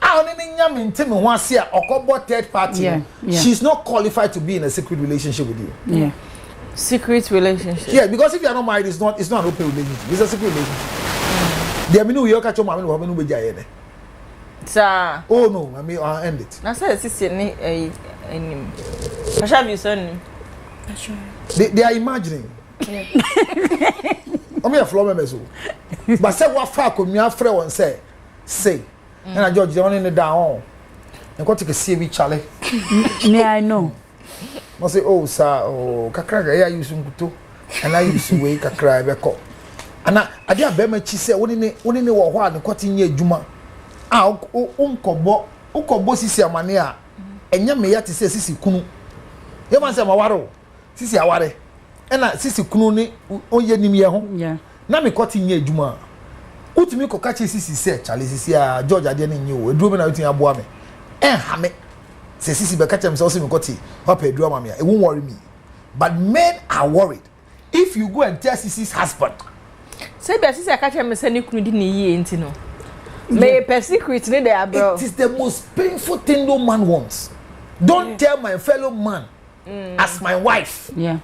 Ah oni ni nya mente me ho ase a okobo third party. She's not qualified to be in a secret relationship with you. Yeah. Secret relationship. Yeah, because if you are not married, it's not an open relationship. It's a secret relationship. There me no you catch your mama no no be jaye. Sir. Oh no, I mean I'll end it. Na say sisi ni enim. Pasha bi so ni. They are imagining. I'm here floor members. But say what fuck me afre won say. And I George the one in the down. And got to see we Charlie. Me I know. I say oh sir oh kakra ya use nkuto. And I use we kakra be ko. And I dey be ma chi say woni ne wo ho an kwati nye adwuma. Ah unkobo sisi amane a enya me ya te say sisi kunu. Ye man say ma waro. Sisi aware. Ena sisi kunu ni onye nim ye ho. Yeah. Na me kwati nye adwuma. Utimi ko kache sisi say Charlie sisi a George ade ne nye o. Eduro me na utin aboa me. Ha me. Say sisi be kache me say me kwati. Papa eduro ma me. It won't worry me. But men are worried. If you go and tell sisi's husband. Say be sisi akache me say ni kunu di ne yie enti no. May per secret ni there bro. It is the most painful thing no man wants. Don't tell my fellow man as my wife. Yeah.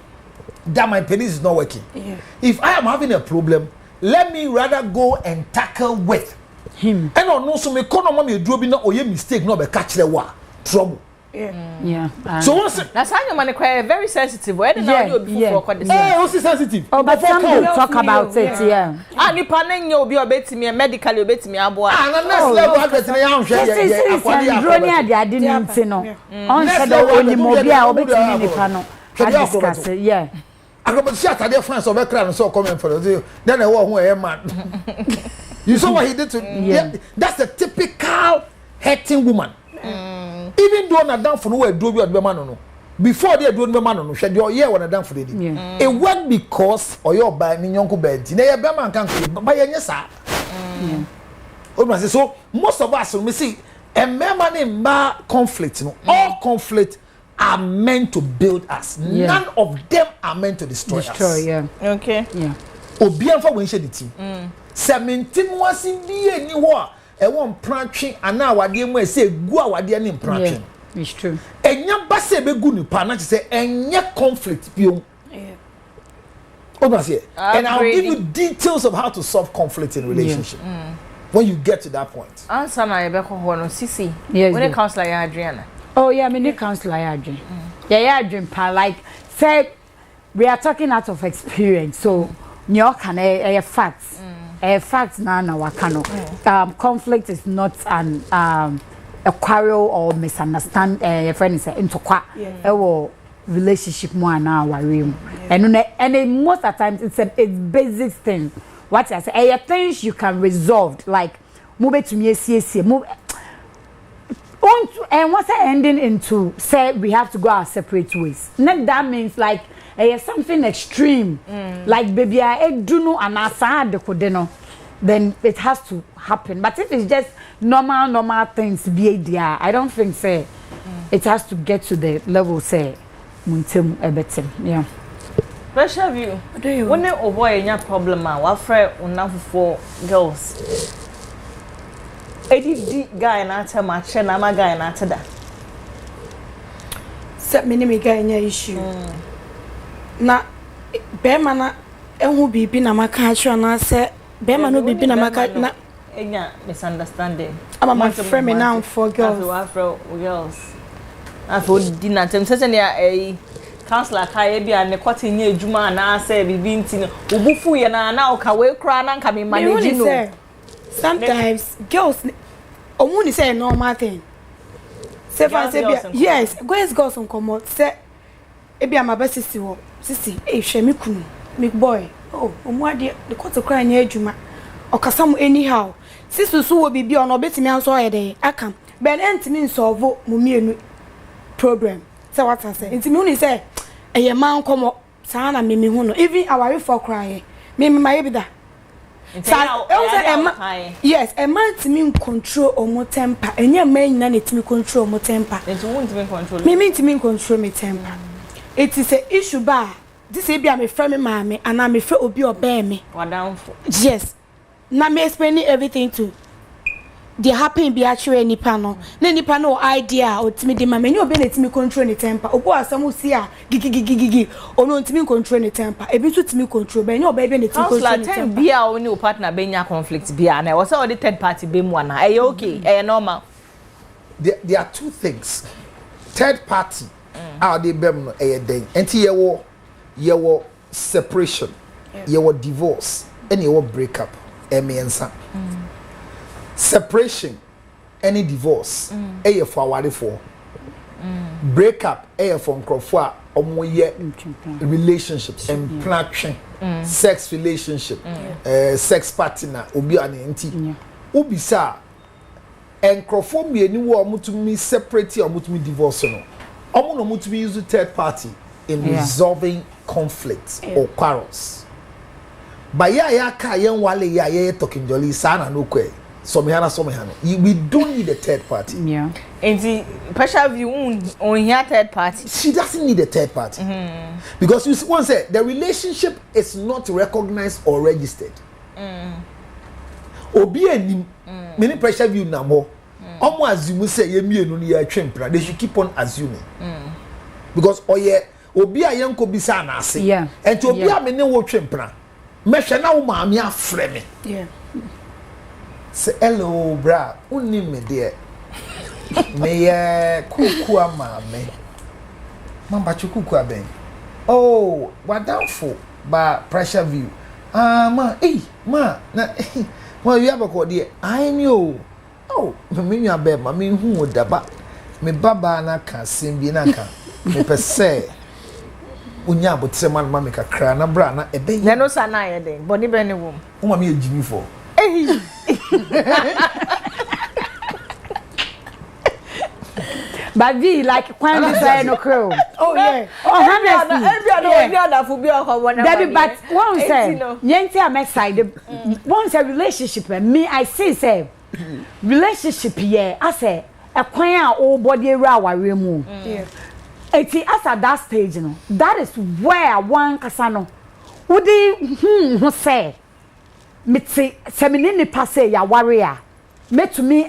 That my penis is not working. Yeah. If I am having a problem, let me rather go and tackle with him. And on no so me kono ma me duro bi na oye mistake no be catch the wa trouble. Yeah. So once that's how your man quite very sensitive. Where did now you before for this? Hey, also sensitive. Oh, but some people talk about it, yeah. Ah, ni panen you be obeti me medically obeti me aboa. Ah, na next level advert na ya hwe ya akwani ya. Drone ade ade ni nti no. On said only mobi a obeti me nipa no. I discuss it, yeah. But she atade friends of ekra no so comment for you. Then e wo ho e man. You saw what he did to that's the typical hurting woman. Even though na down for no we do be man no. Before they do be man no, hwe dey ye when down for dey. It work because oyo ba ni nyonko ba nti. Na ye be man kan ko ba ye nyesa. So most of us we see a man in conflict, all conflict are meant to build us. None of them are meant to destroy us. Yeah. Okay. Yeah. Obianfa we share the team. 17 was in the ni ho a e won prantwe ana awade mu e say gu awade ni prantwe. Yeah. It's true. Enya ba se be gu ni pa na say enye conflict biom. Yeah. And I'll give you details of how to solve conflict in relationship. When you get to that point. Answer na ebe ko ho no sisi. Yes, when it comes like Adriana. Oh yeah, me the counselor Adrian. Yeah, Adrian pa like say we are talking out of experience. So nyo can a facts. Facts na wakano. Conflict is not an a quarrel or misunderstand your friend is into kwa relationship mo na worry. And most of the times it's basic thing. What I say things you can resolve like move to me move and what's ending into say we have to go our separate ways. Then that means like something extreme like baby I do no and aside then it has to happen. But if it's just normal things be there, I don't think say it has to get to the level say muntem ebetem. Yeah. Pressure view. When you avoid any problem, our friend for girls. Edi guy na ata match na ma guy na ata da. Set me name guy nya issue. Na be ma na ehu bibi na maka atwa na se be ma no bibi na maka na enya misunderstanding. Ama my friend me now for girls. Afro girls. Afro di na tem se ne counselor kai bia ne kwati nya adwuma na ase bibi nti no obufu ye na oka we kra na nka me manage no. Sometimes girls omuni say normal thing. Say for say yes, girls on come say e bia my best sisi wo. Sisi hwe me kunu, me boy. Oh, omuade the kwati kra nya adwuma. Okasa mu anyhow. Sisi so wo bibi ono betimi anso yede aka. Ben entimi solve mu mienu problem. Say what I say. Ntimi uni say eye man komo saa na me hu no. Even our for cry. Me my be da. Yes, a man to me control or more temper, and your man none to me control more temper. And to want to control me mean to me control me temper. it is a issue ba this e bia me frɛ me maame and me frɛ obi obey me wadanfo yes na me explaining everything to the happen be actually nipa no na nipa no idea otimi de mama nyo be na timi control ni temper obo asam si a gigi ono ntimi control ni temper ebi so timi control be nyo be na timi control ni temper bia oni o partner be nya conflict bia na we say the third party be mu na eh okay eh normal. There are two things. Third party are the bem no eh den enti ye wo separation ye wo divorce and ye wo breakup emiensa. Separation, any divorce, for aware for breakup, for crofwa, relationships, and planning, sex relationship, sex partner, obi anenti, ubisa, and crofwa me anyone mutu separate or mutu divorce no, omo mutu use the third party in resolving conflicts or quarrels. But ya ka yen wale ya talking jolly sana no kwe. We don't need a third party. Yeah. And the pressure view on here third party. She doesn't need a third party. Because you once said the relationship is not recognized or registered. Obi enim many pressure view na mo. Omo assume say ye mienu ni ya twempra. They should keep on assuming. Because obi a yanko bisa na ase. Yeah. And obi a me ne wo twempra. Me hwe na wo maame afre me. Yeah. Say hello bra uni me there me kuku ama me mamba chukuku aben oh wadanfo ba pressure view ma na ma wi abako there I knew oh me nwa be ma me hu odaba me baba na ka sembi na ka me pese unya abotre man ma me kakra na bra na ebe na no sa na ye den boni be ne wom o ma me ejimi for But we like when we say no crow. Oh yeah. Debbie, but one say, Yanti, I'm excited. One say relationship, me, I say, relationship, yeah, I say, a quaint old body raw remove. It's as at that stage, you know, that is where one casano would who say. Me say seminini passe ya warrior. Me to me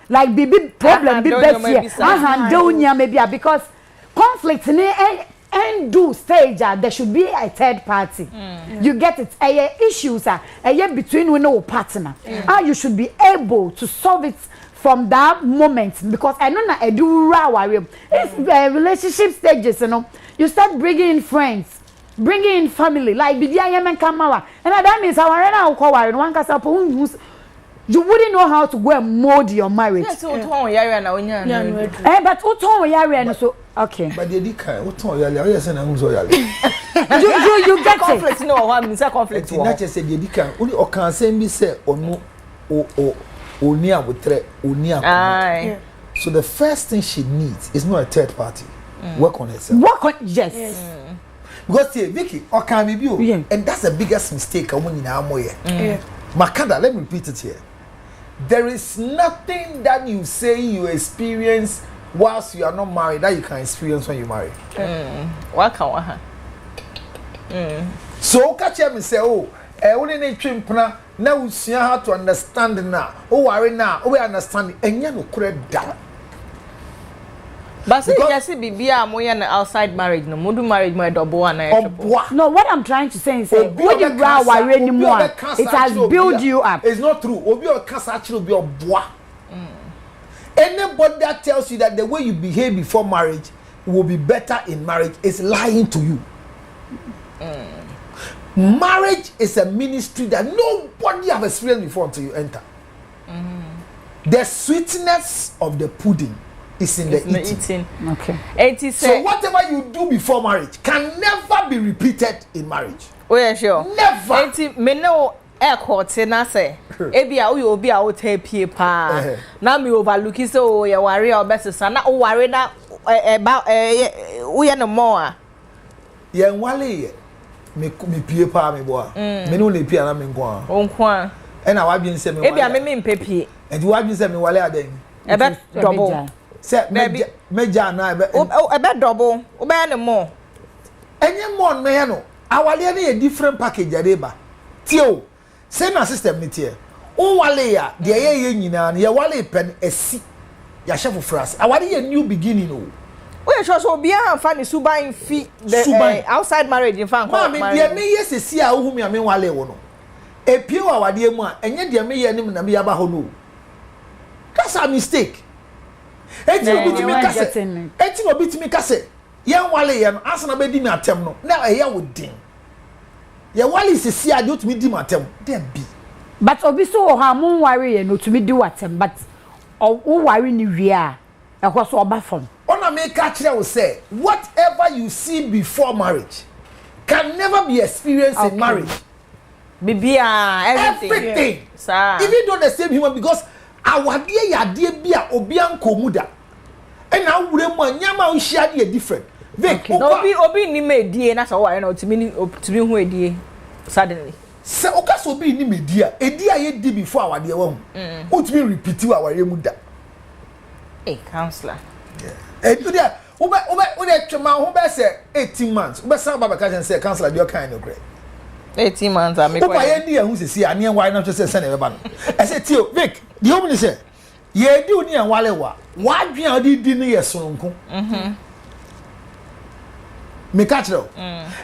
like big problem big best handle nya maybe because conflict and do stage there should be a third party. You get it issues between we no partner. You should be able to solve it from that moment because I know na do warrior. It's relationship stages, you know. You start bringing in friends. Bringing in family like bidia yemen kamawa and that means our na ko ware one kasa po you wouldn't know how to go and mold your marriage. Yes, uton yare na onya na. But uton yare no so okay. But the dika uton yare o yese na nzo yare. You get it. Conflict no one means a conflict. Not just say the dika only o kan say be say onu oni abotre oni akoma. So the first thing she needs is not a third party. Work on herself. Work on yes. Because see, Vicky, or can be you, and that's the biggest mistake when you know more. Makanda, let me repeat it here. There is nothing that you say you experience whilst you are not married that you can experience when you marry. What can So catch me say, oh, only need chimpna. Now we see how to understand now. Oh, worry now. Oh, we understand. And you no correct that. But say you see bibia moya na outside marriage no modu marriage mo double and no what I'm trying to say is when you grow worry anymore it has built you up. It's not true. Obi o kasa actually be oboa. Anybody that tells you that the way you behave before marriage will be better in marriage is lying to you. Marriage is a ministry that nobody have experienced before until you enter. The sweetness of the pudding is in the eating. Okay. So whatever you do before marriage can never be repeated in marriage. Oh yeah, sure. Never. Me no air court na say. Ebia we obi a wo tapie pa. Na me overlook so ye worry obesesa na o worry na about we no more. Ye nwale me pie pa me boa. Me no le pie na me nko a. Onko a. E na wa bi nse me wale. Ebia me mpepie. E di wa bi nse me wale aden. Ebe double. Say meja na ebe double. Obe na more. Any more no. Our lady a different package areba. Tio. Same na system ni tie. O wale ya de ye nyina na ye wale pen esi. Ya chef France. Our a new beginning o. We sure so be am fa ni suban fi the outside marriage in fan. Ma me de me yes esi a ohumi ame wale wo no. Epie wa wade mu a enye de me ye nim na me ya ba ho no. That's a mistake. Eti obi timi kase. Eti obi timi kase. Ye wale ye no asana be di me atem no. Na eya wo din. Ye wale sisi ade otumi di me atem. Dem bi. But obi so ha mun ware ye no otumi di watem but o ware ni wie a ehwo so oba fam. Ona me ka kire wo say whatever you see before marriage can never be experienced in marriage. Bibia everything. Yeah. Even though the same human because our dear ya dear bia obi anko muda. And now we nyama we share the different. Vic, obi ni me die na so ware na to me hu edie suddenly. Se okaso obi ni me dia, edia ye di before our dear one. Utimi repeat our muda. Hey, counselor. Yeah. And dia obe twema ho be say 18 months. Obe san baba ka say counselor dey kind no great. 18 months am ekwa ye di ehun sisi ane why na say say na be ba no I say tio Vic the home ni say ye di oni an wale wa adwen odi di ni ye sononko me ka kire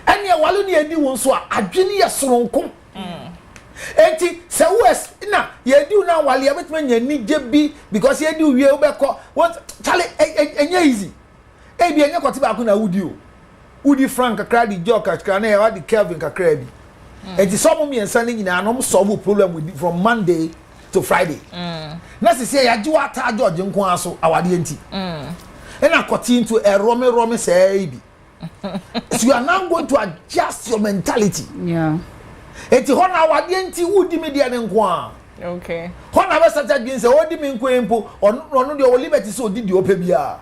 ane wale ni edi won so adwen ni ye sononko enti se wes na ye di na wale abetuma nya ni je bi because ye di wie obekọ what chale enye easy e bi enye kwoti ba ku na wudi o wudi frank kakra di joke kakra na ya di Kelvin kakra bi. And the some me and Sunday in an solve problem with from Monday to Friday. Let's say I do at George and Quaso, our DNT. And I continue to a Rome say. So you are now going to adjust your mentality. Yeah. And to honor our DNT would immediate and Quan. Okay. Honor such being say, what do you mean, Quimpo, or no, your liberty so did you pay bia?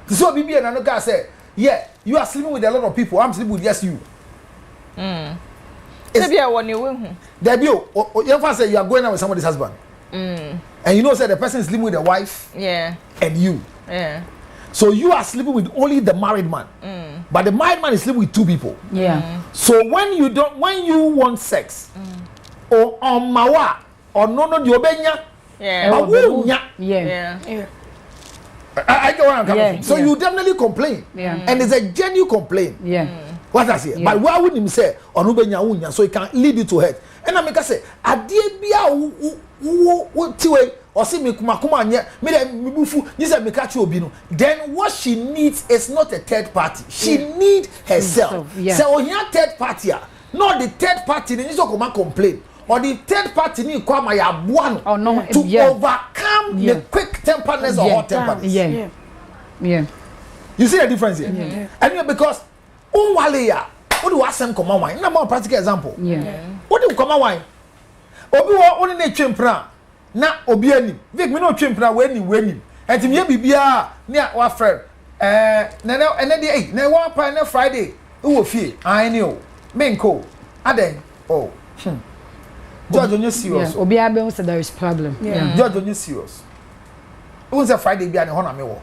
So be another guy say, yeah, you are sleeping with a lot of people. I'm sleeping with just you. There be you say you are going out with somebody's husband. And you know say the person is sleeping with the wife. Yeah. And you. Yeah. So you are sleeping with only the married man. But the married man is sleeping with two people. Yeah. So when you want sex or on mawa or no the obenya. Yeah. Yeah. I get where I'm coming from. So you definitely complain. Yeah. And it's a genuine complaint. Yeah. What I say, but why wouldn't him say on ubenya unya so it can lead you to hurt? And I make say, adie bia wo tiwe or see me kuma nya me de bufu ni say me catch obi no. Then what she needs is not a third party. She need herself. So ohia third party not the third party ni so come complain. Or the third party ni kwa ma ya boa no to overcome the quick temperness or hot temperness. Yeah. You see the difference here? And because wale ya what do asem come wine na more practical example what do come wine obi wo oni na twempra na obi anim Vic me no twempra we anim enti me bibia na wa friend na ene na wa pa na Friday wo fie I know menko aden George onye serious obi abe say there is problem George onye serious who say Friday bia na ho na me wo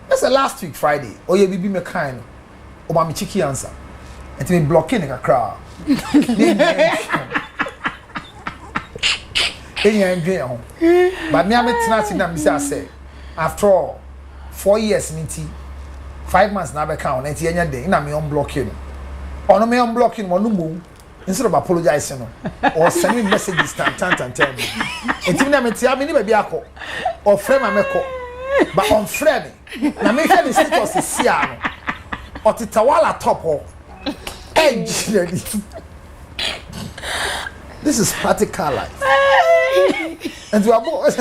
that's the last week Friday oye bibi me kind Oba mi chiki answer. And me blocking a crowd. But me am not na me say after all 4 years niti 5 months na be count enti enya dey na me unblocking. Ono me unblocking mo no mo instead of apologizing or sending messages tell me. Enti na me tia me ni ba bi akọ. Or friend ma me ko. But on friend na me hear the status is here no. Otitawala top edge. This is practical life. And you are both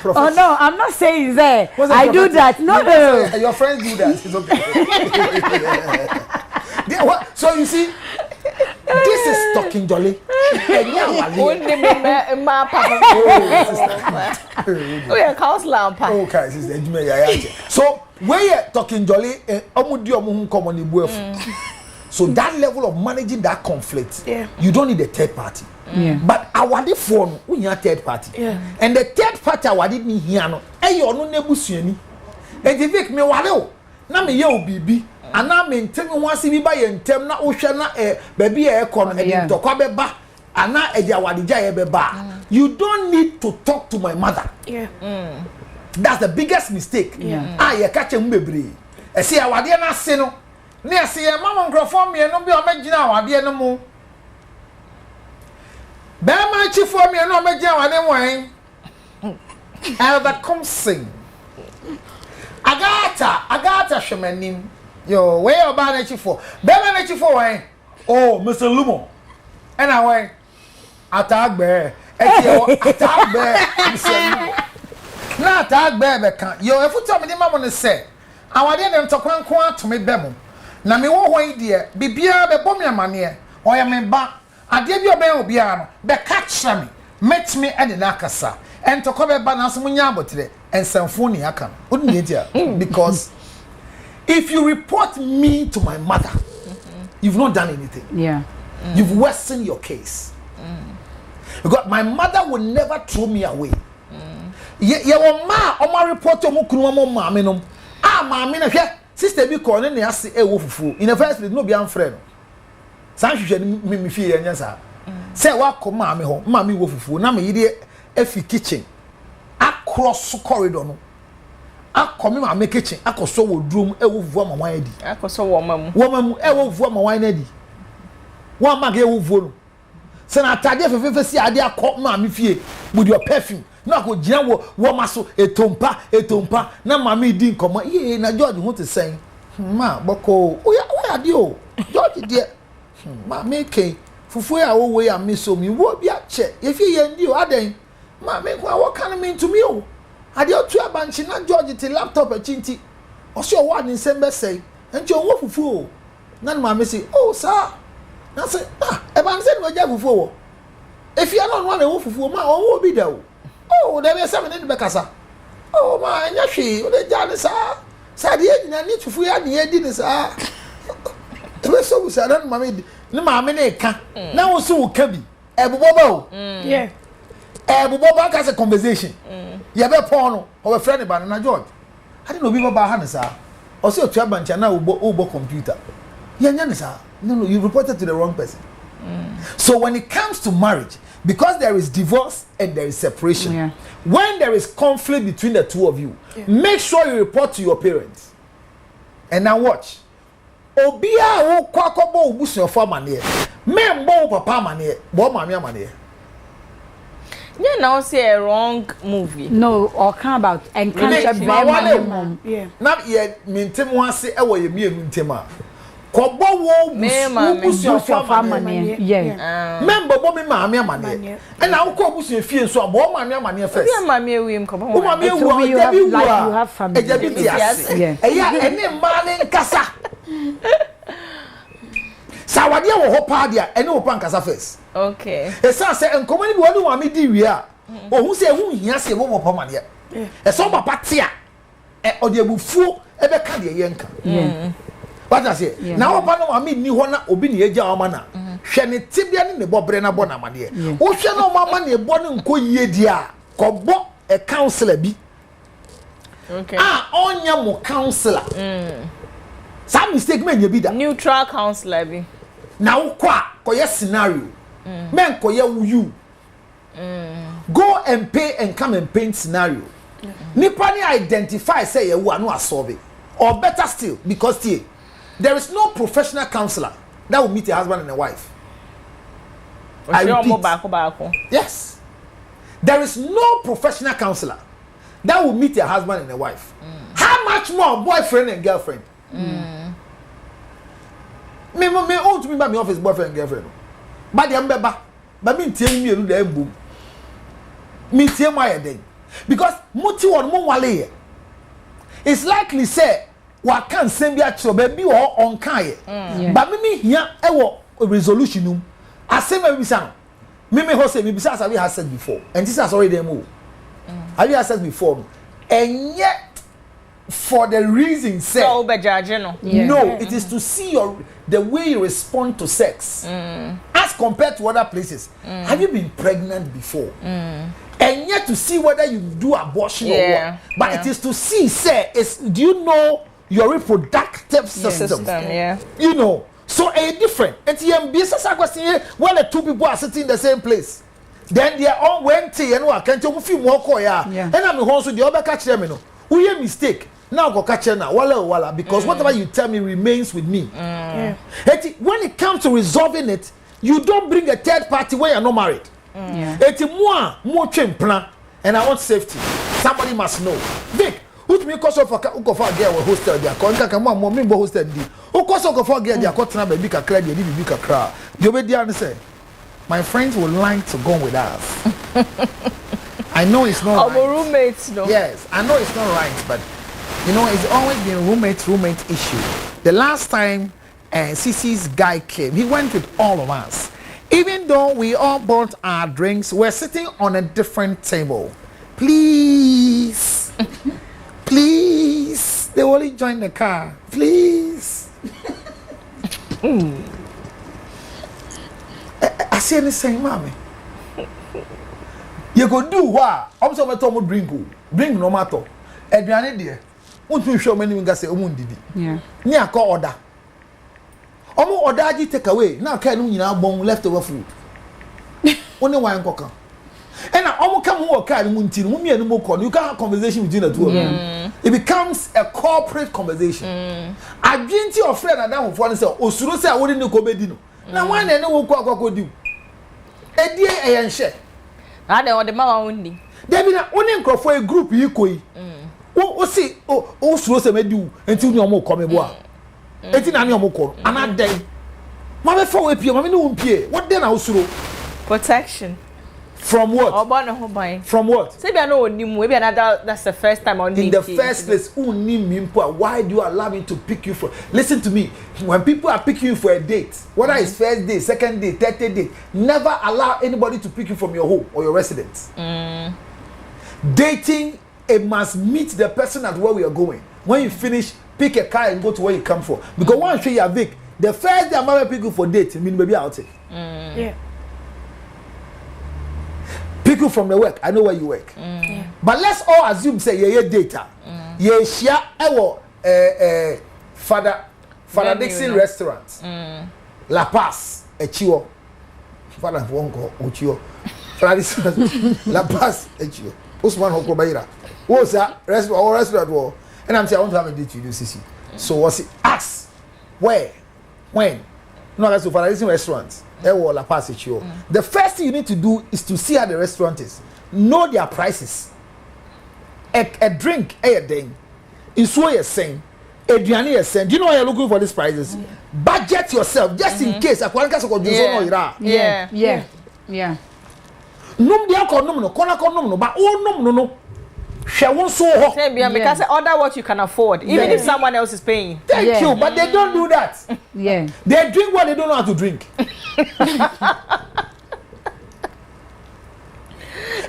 oh no, I'm not saying that. I do that. No. Your friends do that. It's okay. So you see, this is talking jolly. Okay, so where you talking jolly, so that level of managing that conflict, you don't need a third party. But our phone, we need a third party. And the third party, I didn't hear no. Hey, you no nebusieni. And the Vic me wale. na me ye obibi ana me ntem ho ase bi ba ye ntem na wo hwe na baby e ko no e ntokwa beba ana e dia wadija ye beba you don't need to talk to my mother that's the biggest mistake ye ka che mbebre e se awade na ase no na e se ye mama nkrofo me no bi o magina awade no mu ba ma chifo me no magina awade wan Elder Comsing Agata Shemanim. Yo, where you bad at for? Better at you for why? Oh, Mr. Lumo. And I went attack bear. Attack bear. Not attack bear. Yo, if you tell me the mamma say, I want them to come to me bemo. Na me wo hwan die bibia be bom ya mane o ya me ba ade bi oben obia be catch me met me and na kasa and to come ba na so munya abotre and samfoni aka wouldn't get here because if you report me to my mother you've not done anything you've worsened your case because my mother will never throw me away ye wo ma o ma report to mu kunu mo ma me no ma me na hwe sister bi call ne ase e wo fufu in the first place no be am friend san hwehwe me fie ye nya sa say wa ko ma me ho ma me wo fufu na me yide efi kitchen across corridor no akomi ma me kitchen akoso wo drum e wo fufu ama wan adi akoso wo mamu e wo fufu ama wan adi wa ma ge wo fufu no se na atade fefefe si ade akọ ma me fie with your perfume na ko gina wo maso etompa na mama di nkomo ye na George ho te sen ma boko oya de o George de ma make fufu ya wo we ya me so mi wo bi a che ye fie ye ndi o aden ma me kwa wo kan me to me o ade otu abanchi na George te laptop a chinti o se o wa ni sembe sei enti o wo fufu o na ma me say oh sir na say e ban se no ja fufu o e fie no no na wo fufu ma o wo bi da o oh there be seven in the bekasa oh ma nya hwe o de jane sa de nyina ni tufu ya ne edi ni sa to so bu sa dan mama di ni mama na eka na wo so wo ka bi ebubo ba o ebubo ba ka se conversation ye be pon no o be friend ba na George ade no bi ba ha ne sa o se otua bancha na wo computer ye nya ne sa no you reported to the wrong person so when it comes to marriage because there is divorce and there is separation when there is conflict between the two of you make sure you report to your parents and now watch obia wo kwakobo obusun for mane me mbo papa mane bo mama mane you now say a wrong movie no or come about encounter mom na ye mintem ho ase e wo ye mienu ntem a kobo wo busun for mane member bo me mama mane and now ko busun fie so bo mama mane first you mama wi m kobo mama wi you have family eya ene mma ne nkasa sawade wo ho pa dia ene wo pa nkasa first okay esa se enkomo ni bi wonu wa me di wi a ohun se ehun hia se wo pa mane esa papa tia o de bufuo e be ka de ye nka what I say now opa no mama ni ho na obi ne eja o ma na hwe ne tibia ne bobre na bo na mane wo hwe na mama ne bo ne nko yie di a kobo e counselor bi okay onya mo counselor some mistake men you be that neutral counselor bi na wo kwa koye scenario men koye you go and pay and come and paint scenario nipa ni identify say you are no asolve or better still because there is no professional counselor that will meet a husband and a wife. I repeat, yes, there is no professional counselor that will meet a husband and a wife. How much more boyfriend and girlfriend? Me own to me by my office boyfriend and girlfriend. But the ambeba, but me tell me you the boom. Me tell my day because muti one more wale. It's likely say wa kan send be actual baby or on kan but me here e wo resolution asem we bisa me ho say me bisa as we have said before and this has already them have you said before and yet for the reason say so be judge no it is to see the way you respond to sex as compared to other places. Have you been pregnant before? And yet to see whether you do abortion or what. But it is to see, say, do you know your reproductive system. Yeah. You know, so a different. And when the two people are sitting in the same place, then they are all went to and what can't you feel more koya? And I'm also the other catch them. Who you mistake? Now go catch now, wala because whatever you tell me remains with me. When it comes to resolving it, you don't bring a third party when you're not married. It's more plan, and I want safety. Somebody must know. Vic, who me cause of a girl hostel there? Come on, mom, hostel. Who cause of a girl there? Caught na baby cry, baby cry. The obedient say, my friends would like to go with us. I know it's not. Our roommates, no. Yes, I know it's not right, but. You know, it's always been roommate issue. The last time CC's guy came, he went with all of us. Even though we all bought our drinks, we're sitting on a different table. Please. Please. They only join the car. Please. I see the same, mommy. You go do what? I'm so much drink. Drink no matter. Adrian, dear. Unto show many niggas say didi. Yeah. Ni aka order. Omo order ji take away. Na ka no nyina bon leftover food. Only one koka. And omo come who ka no nti no me anu mo call. You can have conversation between the two of them. It becomes a corporate conversation. Agenti of friend adam for say osuro say awori ne ko bedi no. Na wan na ne wo ko akoko di. Edie eyenhye. Na de o de ma wa undi. Debi na oni nkrofo a group yi koyi. O see o suro se medu enti ni omo ko me bo a enti na ni omo ko ana den ma be for we pie ma me ni wo pie what den na o suro protection from what from what say bia no onim we bia that's the first time on in the first place uni mimpo why do you allow me to pick you for listen to me when people are picking you for a date whether it's first day second day third day never allow anybody to pick you from your home or your residence dating it must meet the person at where we are going. When you finish, pick a car and go to where you come from. Because once you are Vic, the first day I'm going to pick you for date, I mean, maybe I'll take. Yeah. Pick you from the work. I know where you work. But let's all assume, say, yeah, data. Yeah, share our Father Dixon restaurant. La Paz, a Chio. Father Wonko, Uchio. Father Dixon, La Paz, a Chio. Usman Hokobaira. What's that? Restaurant war. And I'm saying, I want to have a date with you, Sissy. So what's it? Ask. Where? When? No, that's for a restaurant. La Paz. The first thing you need to do is to see how the restaurant is. Know their prices. A drink, a day. In so you're saying, Adriani is saying, do you know why you're looking for these prices? Budget yourself, just in case. Yeah. Num dia ko num no kona ko num no ba o num no no hwe won so ho because order what you can afford even if someone else is paying. Thank you, but they don't do that. Yeah, they drink what they don't know how to drink.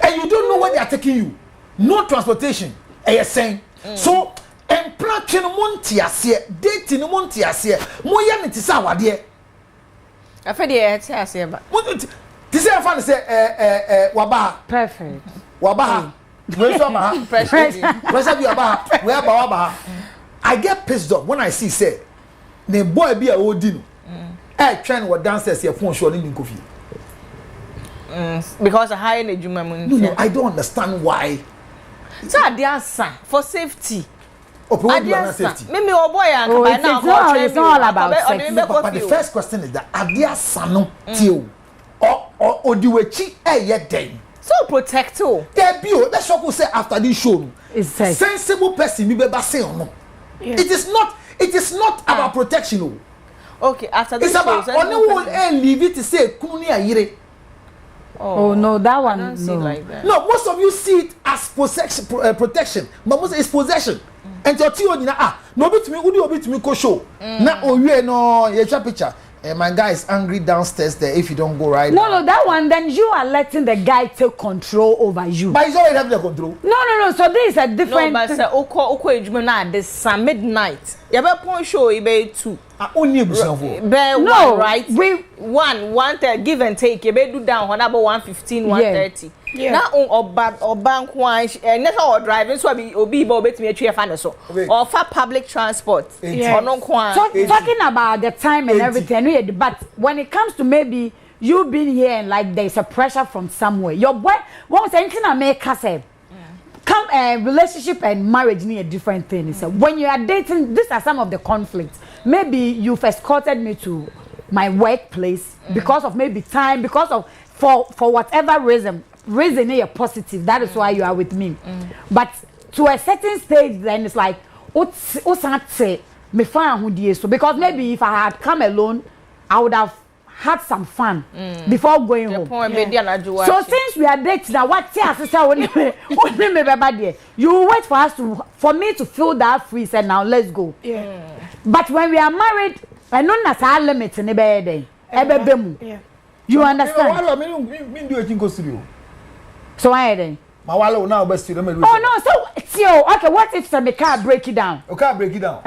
And you don't know where they are taking you. No transportation. Saying so employment monti ase dating monti ase mo ya ne tisa wade afede e ti ase ba this is fun say waba perfect waba we so ma pressure be waba we aba waba I get pissed off when I see say the boy be a odi no train what dancers here phone show ni kofi because a high in ejuma mun no I don't understand why so adiasa for safety safety. Me oh boy by now it's all about sex. But the first question is that adiasa no till or odiwechi den so protect you. There be let's talk say after this show it's sensible person me be say no. It is not about protection. Okay, after this it's about only will leave it to say kunu ni ayire. Oh no, that one I don't see like that. No, most of you see it as protection, but most it's possession. And your tea on no bit me, would you bit me ko show? Na owie no, ye picture. My guy is angry downstairs there if you don't go right. No, that one then you are letting the guy take control over you. But he's already having the control. No. So this is a different. No, but say oko ejuma na this midnight. You be pon show you be 2. Only busanfo. No, right? We 1 give and take. You be do down on about 115, 130. na oba nkwan never or driving so obi ba obetumi atwe fa ne so or for public transport ono nkwan talking about the time and everything but when it comes to maybe you being here and like there's a pressure from somewhere your boy won't say anything I make say relationship and marriage need a different thing. So when you are dating, these are some of the conflicts. Maybe you've escorted me to my workplace because of maybe time, because of for whatever reason is positive. That is why you are with me. But to a certain stage, then it's like, me find so because maybe if I had come alone, I would have had some fun before going home. So since we are dating now, what you wait for us for me to feel that free. Said now let's go. But when we are married, I know that's our limit in the bed. You understand? So why then? Oh no, so okay, what if the car break it down? Okay, break it down.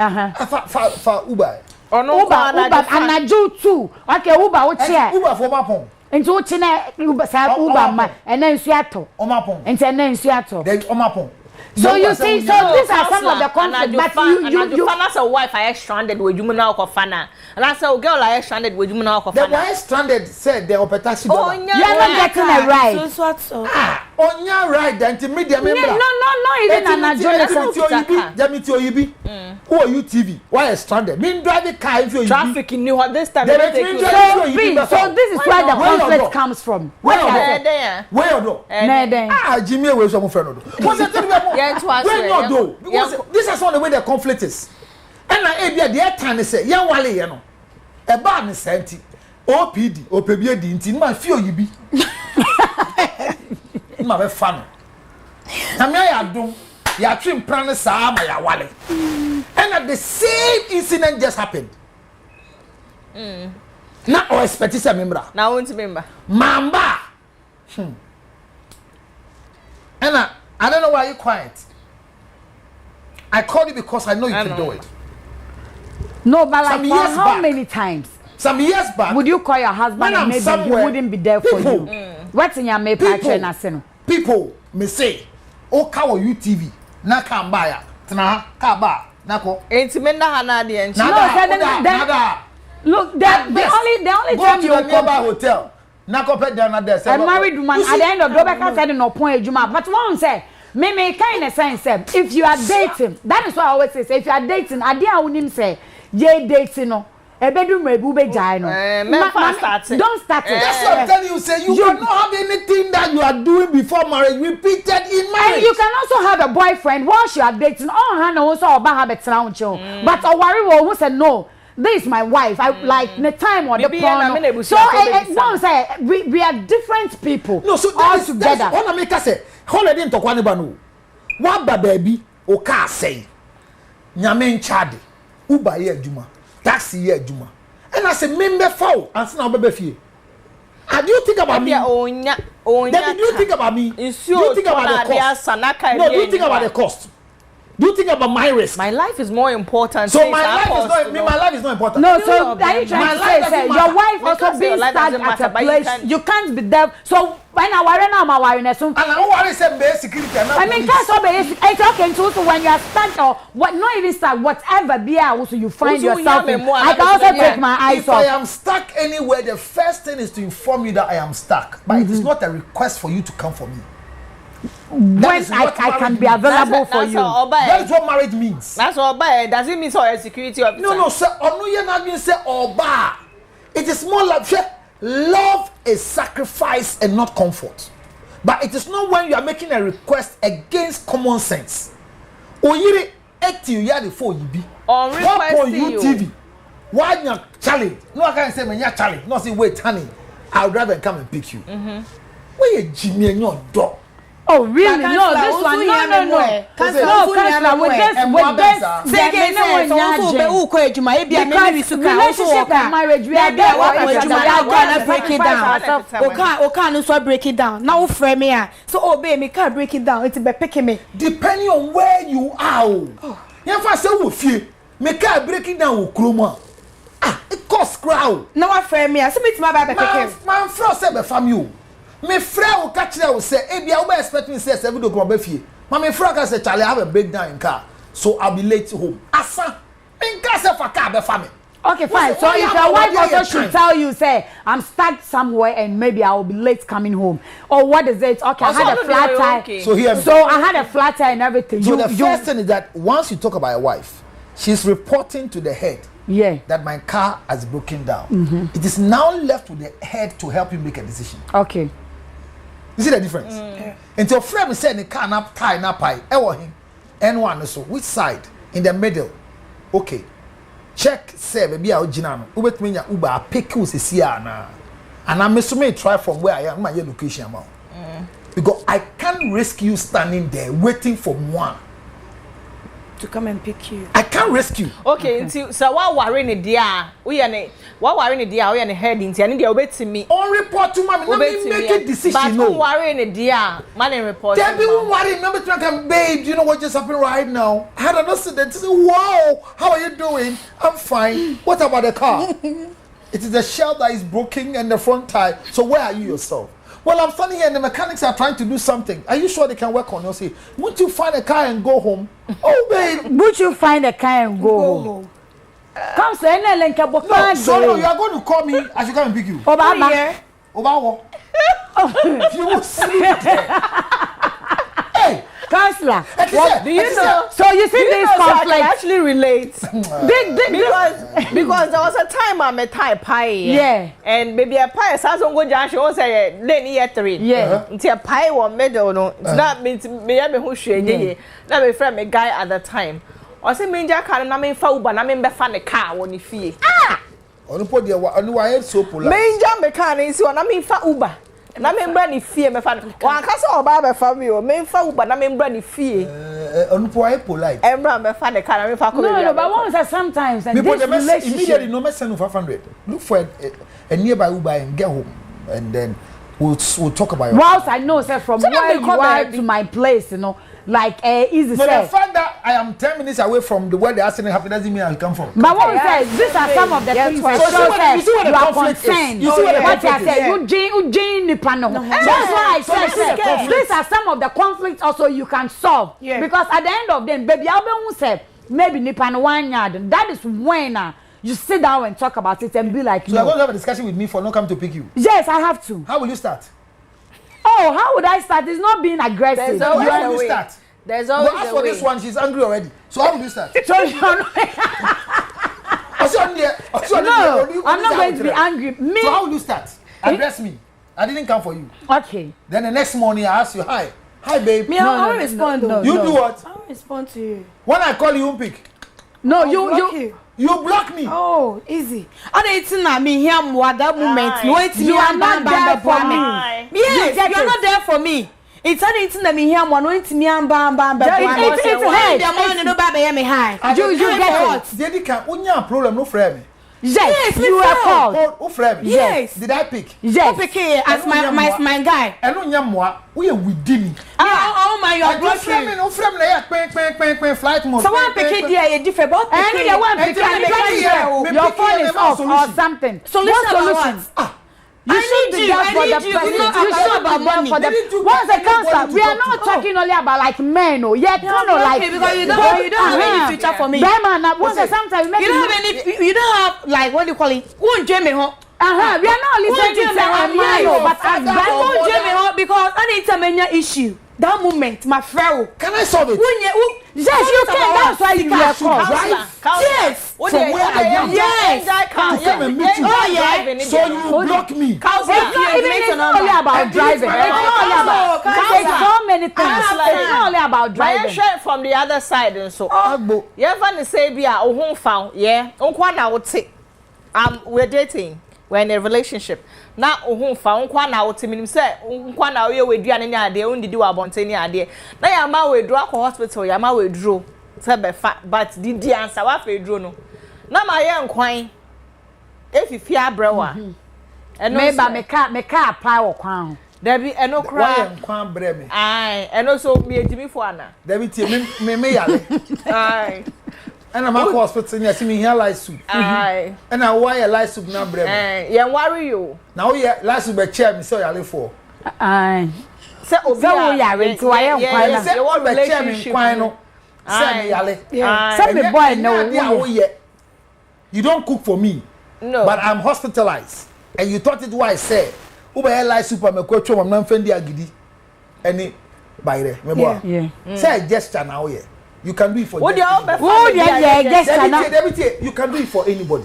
For Uber. Uber and I do too. Okay, Uber what chair? Uber for Mapon. Into Uber and then Seattle. And then Seattle. Then Omapon. So you see, so these are some of the conflicts. But you find a wife I stranded with you now fana. And I said, girl I stranded with you now the wife stranded said they are taxi. Oh, you're not getting a ride. So on your right, then to media member. No, even an Jamie who are you TV? Why is stranded? Mean driving car if you traffic in New this time. So this is where the conflict comes from. Where Jimmy was some friend. What's it? Where not though? Because this is not the way the conflict is. And I the time say, young Wally, you know, a bad senti, OPD, OPB, inti, man, feel you be. My fun. I do. Ya trim plan sama ya wale. And at the same incident just happened. Now or expect is a member. Now won't member. Mamba. And I don't know why you quiet. I called you because I know you can do it. No, but like for how many times? Some years back. Would you call your husband and maybe he wouldn't be there for you? What's in your main people may say, oh, cow you TV. Na kambaya tna kaba nako entimenda hana de enchi look the only time you go to hotel nako pet down there say a married woman at the end of the day said no point ejuma but one say me kind of sense if you are dating that is what I always say if you are dating ade a wonim say ye dating no ebedu mebu be jai no don't start it. That's what I'm telling you. Say you cannot have anything that you are doing before marriage repeated in marriage. And you can also have a boyfriend once you are dating. Oh, Hannah also about habits around you. But a worry will say no. This is my wife. I like the time or the porn. So don't say we are different people. No, so all together. What I make us say holiday into Kwanibanu. What baby oka say? Nyame nchade. Uber ye adwuma. Taxi ye adwuma. And I say member foul and now bebe fie. And do you think about me? Do you think about me? Do you think about the cost? No, do you think about the cost? Do you think about my risk? My life is more important. So my life is not important. No, so are you trying to say your wife also being stuck at a place you can't be there. So when I worry now, my wife is and I worry say basic security. I mean, that's all basic. It's okay too. When you are stuck or what, not even stuck, whatever be also you find yourself in. I can also take my eyes off. If I am stuck anywhere, the first thing is to inform you that I am stuck. But it is not a request for you to come for me. When I can be available for you. That is what marriage means. That's all bad. Does it mean so a security officer? No, sir. You're not going to say oba. It is more like love is sacrifice and not comfort. But it is not when you are making a request against common sense. Oyire eti you are the phone you be. On request you TV. Why you challenge? No, I can't say when you challenge. No, say wait, honey. I'll drive and come and pick you. Where you Jimmy and your dog? Oh really? No, this one. No. Cancel with this. Relationship and marriage, we are there. We're break it down. Okay, so break it down. Now frame me. So obey me. Can't break it down. It's be picking me. Depending on where you are. If I say we feel, me can't break it down with Kroma. It costs crowd. Now I frame me. So me my baby picking. Man, frost say be from you. Me friend will catch you say, "Hey, be I expect me say 7 o'clock be fie." Ma me friend can say, "Charlie, I have a breakdown in car, so I'll be late home." Asa, in car say for car be family. Okay, fine. So if your wife also should tell you, say, I'm stuck somewhere and maybe I will be late coming home. Or what is it? Okay, I had a flat tire. Okay. So I had a flat tire and everything. So the first thing is that once you talk about your wife, she's reporting to the head that my car has broken down. It is now left with the head to help you make a decision. Okay. You see the difference? Until friend said the car na tie na pie. Him. N1 so which side? In the middle. Okay. Check say baby a ogina no ubetumi nya uber pick you se sia na and I may try from where I am my location amount because I can't risk you standing there waiting for one to come and pick you. I can't risk you. Okay, until so what worry ne dia we ne what worry ne dia we ne head nti ane dia obetimi on report to mommy let me make a decision. But no worry ne dia man report. There be worry remember to come babe, you know what just happened right now? I had an accident. Wow, how are you doing? I'm fine. What about the car? It is the shell that is broken and the front tire. So where are you yourself? Well, I'm standing here and the mechanics are trying to do something. Are you sure they can work on you? Say, won't you find a car and go home? Oh, babe. Would you find a car and go home? Come say, no, so you are going to call me. I should come and pick you. Obama. Obama. You will sleep there. Hey. Counselor, what do you know? So you see this conflict actually relates. big because there was a time I met Thai pie. Yeah. And maybe a pie says on go junction was a lane year 3. Yeah. Until a pie or middle no. That means me I be who she that be friend a guy at the time. I say me ja car na me fa uba na me be fa ne car woni fie. Ah! Onu po dia onu wa head so polite. Me ja me car na si na me fa uba. Na me mbra ni fie me fa wan ka so oba be fa mi o me fa uba na me mbra ni fie onu po ai polite mbra me fa the car na me fa ko no but once that sometimes and this relationship immediately no me send 500 look for a nearby Uber and get home and then we'll talk about it. Whilst I know say from so where you are to my place, you know, like easy no, say. The fact that I am 10 minutes away from where the accident happened doesn't mean I come from. But what we say, these are some of the things that show you are concerned. You see what I say? You Jane Nipano. That's why I said these are some of the conflicts also you can solve. Because at the end of them, baby, I'll say maybe Nipano 1 yard. That is when you sit down and talk about it and be like, so you're going to have a discussion with me for not coming to pick you? Yes, I have to. How will you start? Oh, how would I start? It's not being aggressive. How will you start? There's always as for this one, she's angry already. So how will you start? So no, I'm not going to be angry. Me. So how will you start? Address me. I didn't come for you. Okay. Then the next morning I ask you, hi, babe. Me, I won't respond. No, you do what? I won't respond to you. When I call you, won't pick. No, you block me. Oh, easy. I didn't know me here more that moment. You are not there for me. Yes, you are not there for me. It's anything that me here more no it's me and bam. It's head. The morning no baba hear me high. You get it. Dedi can unya problem no frame. Yes, you are called. Who frame? Yes. Did I pick? Yes. Who pick as my guy? And unya moa, we are within me. Oh my, you are blocking. No frame na ya flight mode. So one pick there a different but any one pick your phone is off or something. Solution. You should be there for the person. You should be there for the. Once a counselor, we are not talking only about like men. Oh, yeah, like because you don't have any future for me. Sometimes you don't have any. You don't have like what do you call it? Won't Jamie home. We are not listening to men, but I won't Jamie home because I need to manage issue. That moment, my friend. Can I solve it? Yes, you can. That's why you are called, right? Yes. From where I am. Yes. To come and meet you. Oh yeah. So you block me. It's not only about driving. It's so many things. It's not only about driving. Share from the other side and so. You ever say be a home found? Yeah. Unkwana would say, we're dating. We're in a relationship. Now, unkwana would say, unkwana we do any idea, only do about any idea. Now, Yama we draw hospital, Yama we draw. But did the answer what we draw no? Now, my young quine. If you fear brewer, and maybe me car power crown. There be no cry. Aye, and also me a Jimmy Fuana. There be me. Aye. And I'm at hospital, I see me here light soup. Aye. And I wire light soup now, bread. Yeah, worry you. Now, yeah, light soup a chair, me so I live for. Say obi ya rent wa ye nkwan na. Say o be chairman kwan no. Say me yale. Say me boy no. You don't cook for me. No. But I'm hospitalized. And you thought it what I said. Ube like super me kwetcho mam na mfendi agidi. Any by there. Me boy. Say gesture now here. You can do it for you can do it for anybody.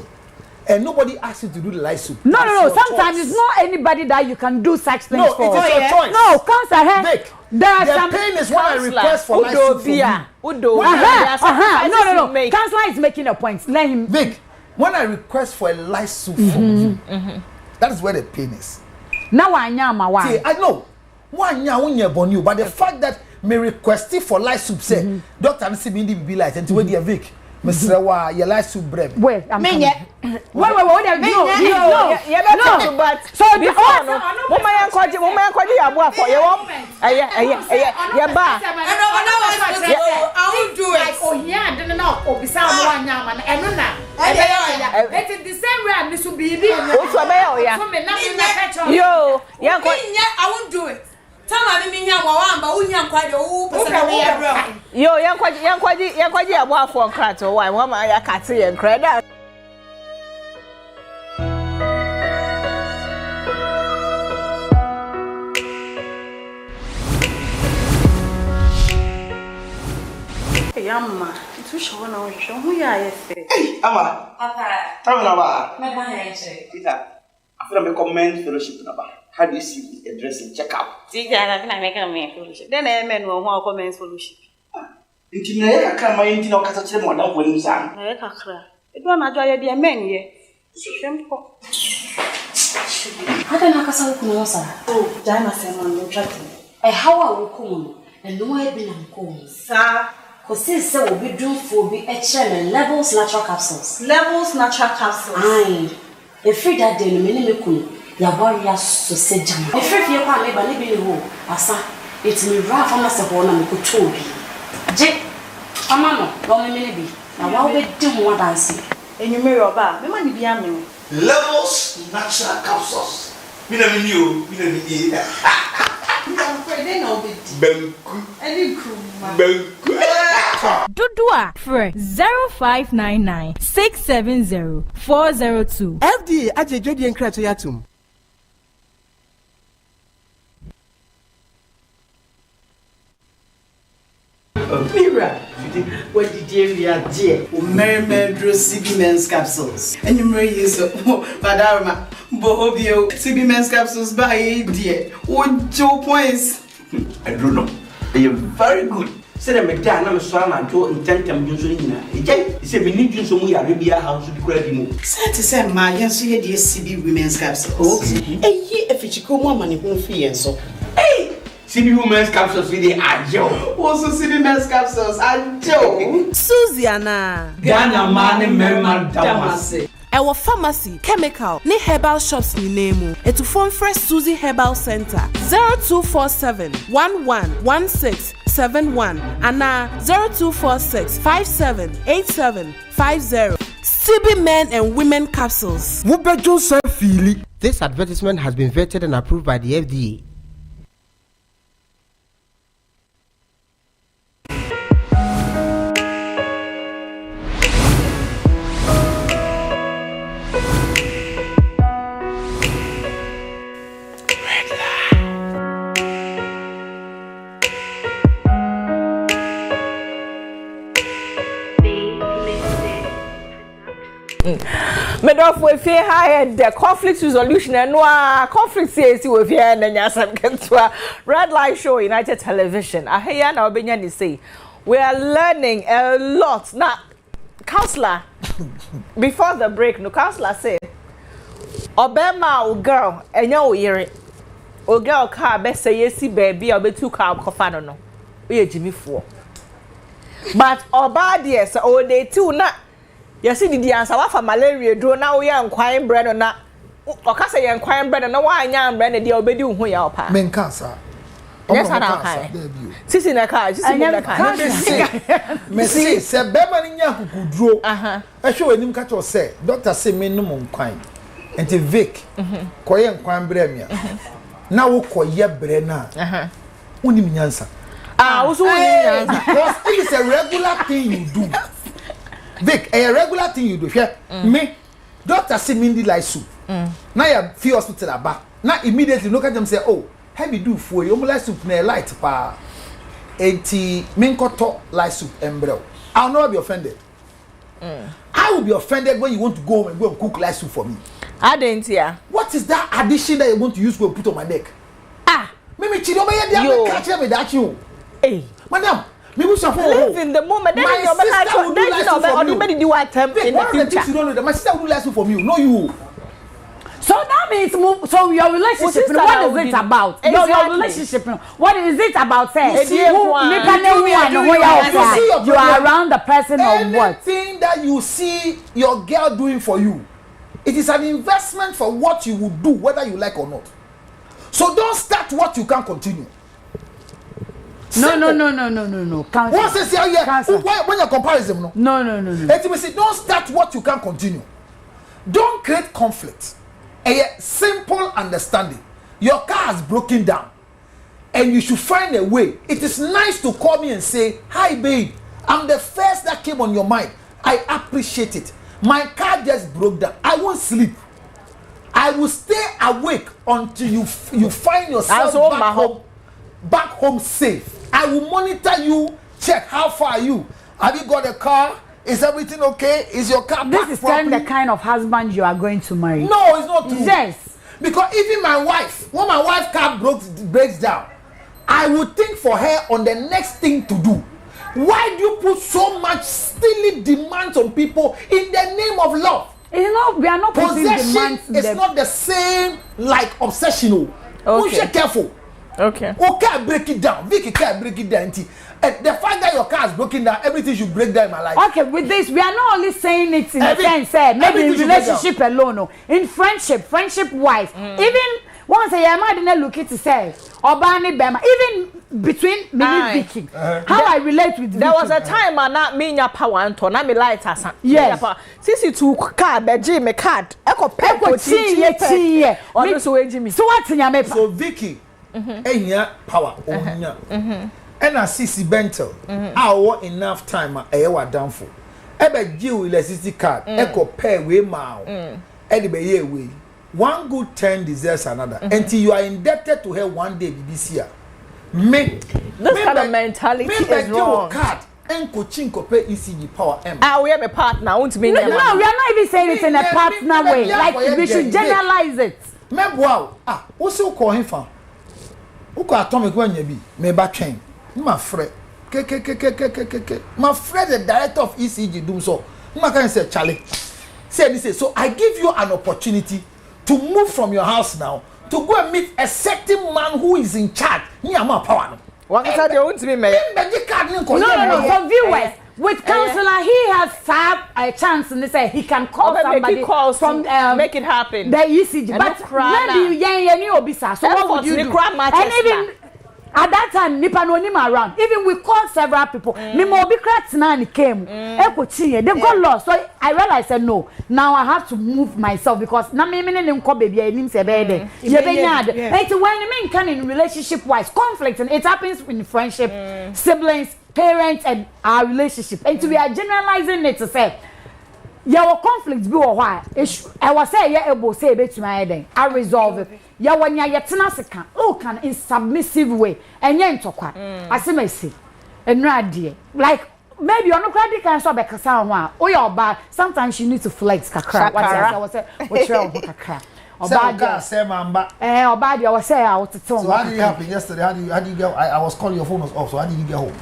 And nobody asks you to do the light soup. No. Sometimes it's not anybody that you can do such things for. No, it is your choice. No, counselor. The pain is when I request for light soup for you. No. Counselor is making a point. Let him. Vic, when I request for a light soup from you, that is where the pain is. Now I know. See, I know. One year born you, but the fact that me request for light soup say, Doctor, see me be light and to where the Vic. Mr. Wa, your life soup bread. Wait, I'm coming. Wait, no. But so before no, mama yankwaji abua for you. Ba. I won't do it. Oh yeah, I don't know. Oh, beside one yam and no. It is the same way this will be. Yo, I won't do it. Tama mimi nya wawamba unya kwade u pesa na ya bro. Yo yankwaji abua for krato why mama ya kate yen kreda. Yamma, tu show na show hu ya yefe. Hey, ama. Papa. Tell na ba. Me ba ya che. Peter, after me commend fellowship na ba. How do you see the addressing check up? Teacher, I make a man fellowship. Then I men who comments fellowship. Inti na ya kakra ma inti na okasa kire mo dan wani sam. Na ya kakra. E do na adwa ya bia men ye. Shempo. Hata na kasa ku no sa. Oh, jana sema no trust. E hawa wo ku no. E no e bi na ko. Sa ko se obi dunfo bi e chere levels natural capsules. Levels natural capsules. Aye. E free that day no me ni me ku. Ya warrior so se jama. E free fie kwa me ba ni bi ni ho. Asa. It me ra fa na se ho na me ko tobi. Je. Mama no, no me bi. Na wa we di mo dance. Enyume roba, me ma ni bi amene. Levels natural capsules. Mi na mi ni o, mi na mi ni. Dudua for 0599 670 402. FDA ajejodi enkrato yatum. Mira, what did you hear, dear? Mermaid CB men's capsules. And you may use Padarma, Bohobio, CB men's capsules by dear. What 2 points? I don't know. They are very good. Say that me dan na me so na jo intentem junso ni na. Ejai, say me ni junso mu Arabia house bi kura di mu. Say to say ma yenso ye de CB women's capsules. Eyi efichiko mu amane ho fi yenso. Hey! CB women's capsules we dey ajo. Also CB men's capsules ajo. Suziana. Ghana man merman damase. Our pharmacy, chemical, ni herbal shops ni name. Etu phone fresh Suzy Herbal Center 0247 111671 and 0246 578750. CB men and women capsules. This advertisement has been vetted and approved by the FDA. Medof we fear high the conflict resolution and conflict says we fear and nyasam kentwa red light show United Television. I hear now Benyani say we are learning a lot. Now counselor before the break no counselor say Obema o girl enya o yere o girl car be say yesi baby obetu car kofa no we Jimmy for but oba there so o dey too na yes, the answer wa for malaria do na we yankwan bread na okasa yankwan bread na wa anya bread dey obedi hu ya opa men cancer yes ana sisi na car sisi na car Messi se bema ni nya kukudro ehwe wenim ka to say doctor say me no nkwan enti Vic koye nkwan bread mia na wo koye bre na unim nyansa also unim nyansa because it is a regular thing you do Vic a regular thing you do here me doctor see Mindy like soup now you feel hospital aba now immediately look at them say oh heavy do for you like soup na light pa enti minkoto like soup embryo I'll not be offended I will be offended when you want to go home and go and cook like soup for me. I didn't hear. What is that addition that you want to use to put on my neck? Maybe chido me dey catch me that you. Hey, madam, me wish for live in the moment. Then your sister will do like for me. Maybe do attempt in the future. You don't know that my sister will do like for me, no you. So that means so your relationship what is it about? Exactly. Your relationship what is it about say? You are around the person or what? Anything that you see your girl doing for you, it is an investment for what you will do whether you like or not. So don't start what you can't continue. No. Cancel. Once they say when you comparison no. Let me say don't start what you can't continue. Don't create conflict. A simple understanding. Your car has broken down and you should find a way. It is nice to call me and say, hi babe, I'm the first that came on your mind. I appreciate it. My car just broke down. I won't sleep. I will stay awake until you find yourself back home safe. I will monitor you, check how far are you. Have you got a car? Is everything okay? Is your car This is the kind of husband you are going to marry. No, it's not true. Yes. Because even my wife, when my wife's car breaks down, I would think for her on the next thing to do. Why do you put so much silly demands on people in the name of love? We are not putting demands. It's not the same like obsessional. Okay. Be careful. Okay. Okay, break it down. Vicky can't break it down. The fact that your car is broken down, everything should break down in my life. Okay, with this, we are not only saying it in a sense, maybe in relationship alone, no. In friendship wise, even once a year, I didn't look at to say, or Barney Bema, even between me and Vicky, how I relate with Vicky. There was a time I not mean your power and to not be light as yes. Since you took card, the Jimmy card, echo pepper, so what's in your map? So Vicky, power, and I see Bentel, I want enough time, I was down for. Ebe give electricity card, echo pay way mao, anyway, way. One good turn deserves another. Until you are indebted to her one day, BBC. This kind of mentality is wrong. Card and coaching pay ECG power M. We have a partner. No, we are not even saying it in a partner way. Like we should generalize it. Wow. What's you call him for? Who call atomic when you be? Maybe train. My friend. My friend, the director of ECG, do so. My can say, Charlie. Say this. So I give you an opportunity to move from your house now to go and meet a certain man who is in charge. Me, I'm a power. What is that? You want to be made? No. For viewers, with counselor, he has a chance, and they say he can call somebody from make it happen. The ECG, but maybe you obisa. So what would you do? And even at that time, nipa no nima around. Even we called several people. Me mo be cracked na ni came. They got lost. So I realized said no. Now I have to move myself because na me nem ko baby enim se be there. You be nyad. It's when you mean can in relationship wise conflict and it happens in friendship, siblings, parents and our relationship. And we are generalizing it to say your conflicts be or why I was say yeah able say bet my then I resolve it. Ya wanya yetena seka o can in submissive way enye ntokwa asema esi enra de like maybe you no crowd can so be kasa ho a o ya oba sometimes you need to flex kakra what I was say what you kakra oba say mamba oba de I was say I so how did it happen yesterday how did you get I was calling your phone was off so how did you get home